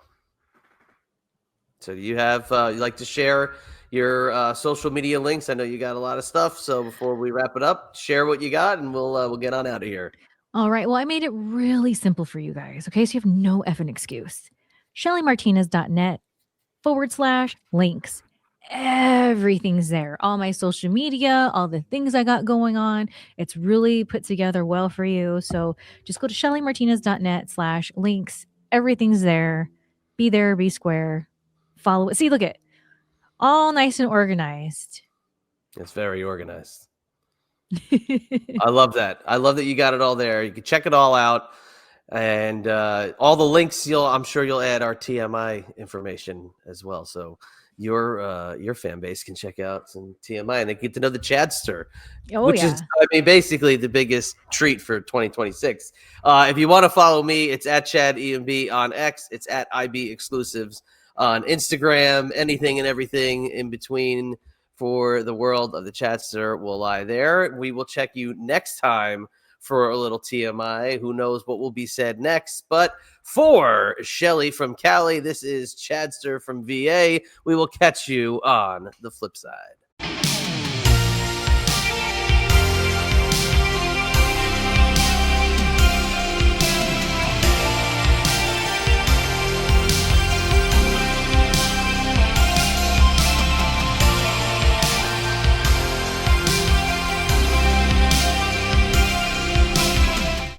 So do you have you like to share your social media links? I know you got a lot of stuff. So before we wrap it up, share what you got, and we'll get on out of here. All right. Well, I made it really simple for you guys, okay? So you have no effing excuse. ShellyMartinez.net/links. Everything's there. All my social media, all the things I got going on. It's really put together well for you. So just go to ShellyMartinez.net/links. Everything's there. Be there, be square. Follow it. See, look at it. All nice and organized. It's very organized. I love that. I love that you got it all there. You can check it all out, and all the links. I'm sure you'll add our TMI information as well, so your fan base can check out some TMI and they get to know the Chadster, Oh, which yeah. is, I mean, basically the biggest treat for 2026. If you want to follow me, it's at Chad EMB on X. It's at IB Exclusives on Instagram. Anything and everything in between for the world of the Chatster will lie there. We will check you next time for a little TMI. Who knows what will be said next? But for Shelly from Cali, this is Chadster from VA. We will catch you on the flip side.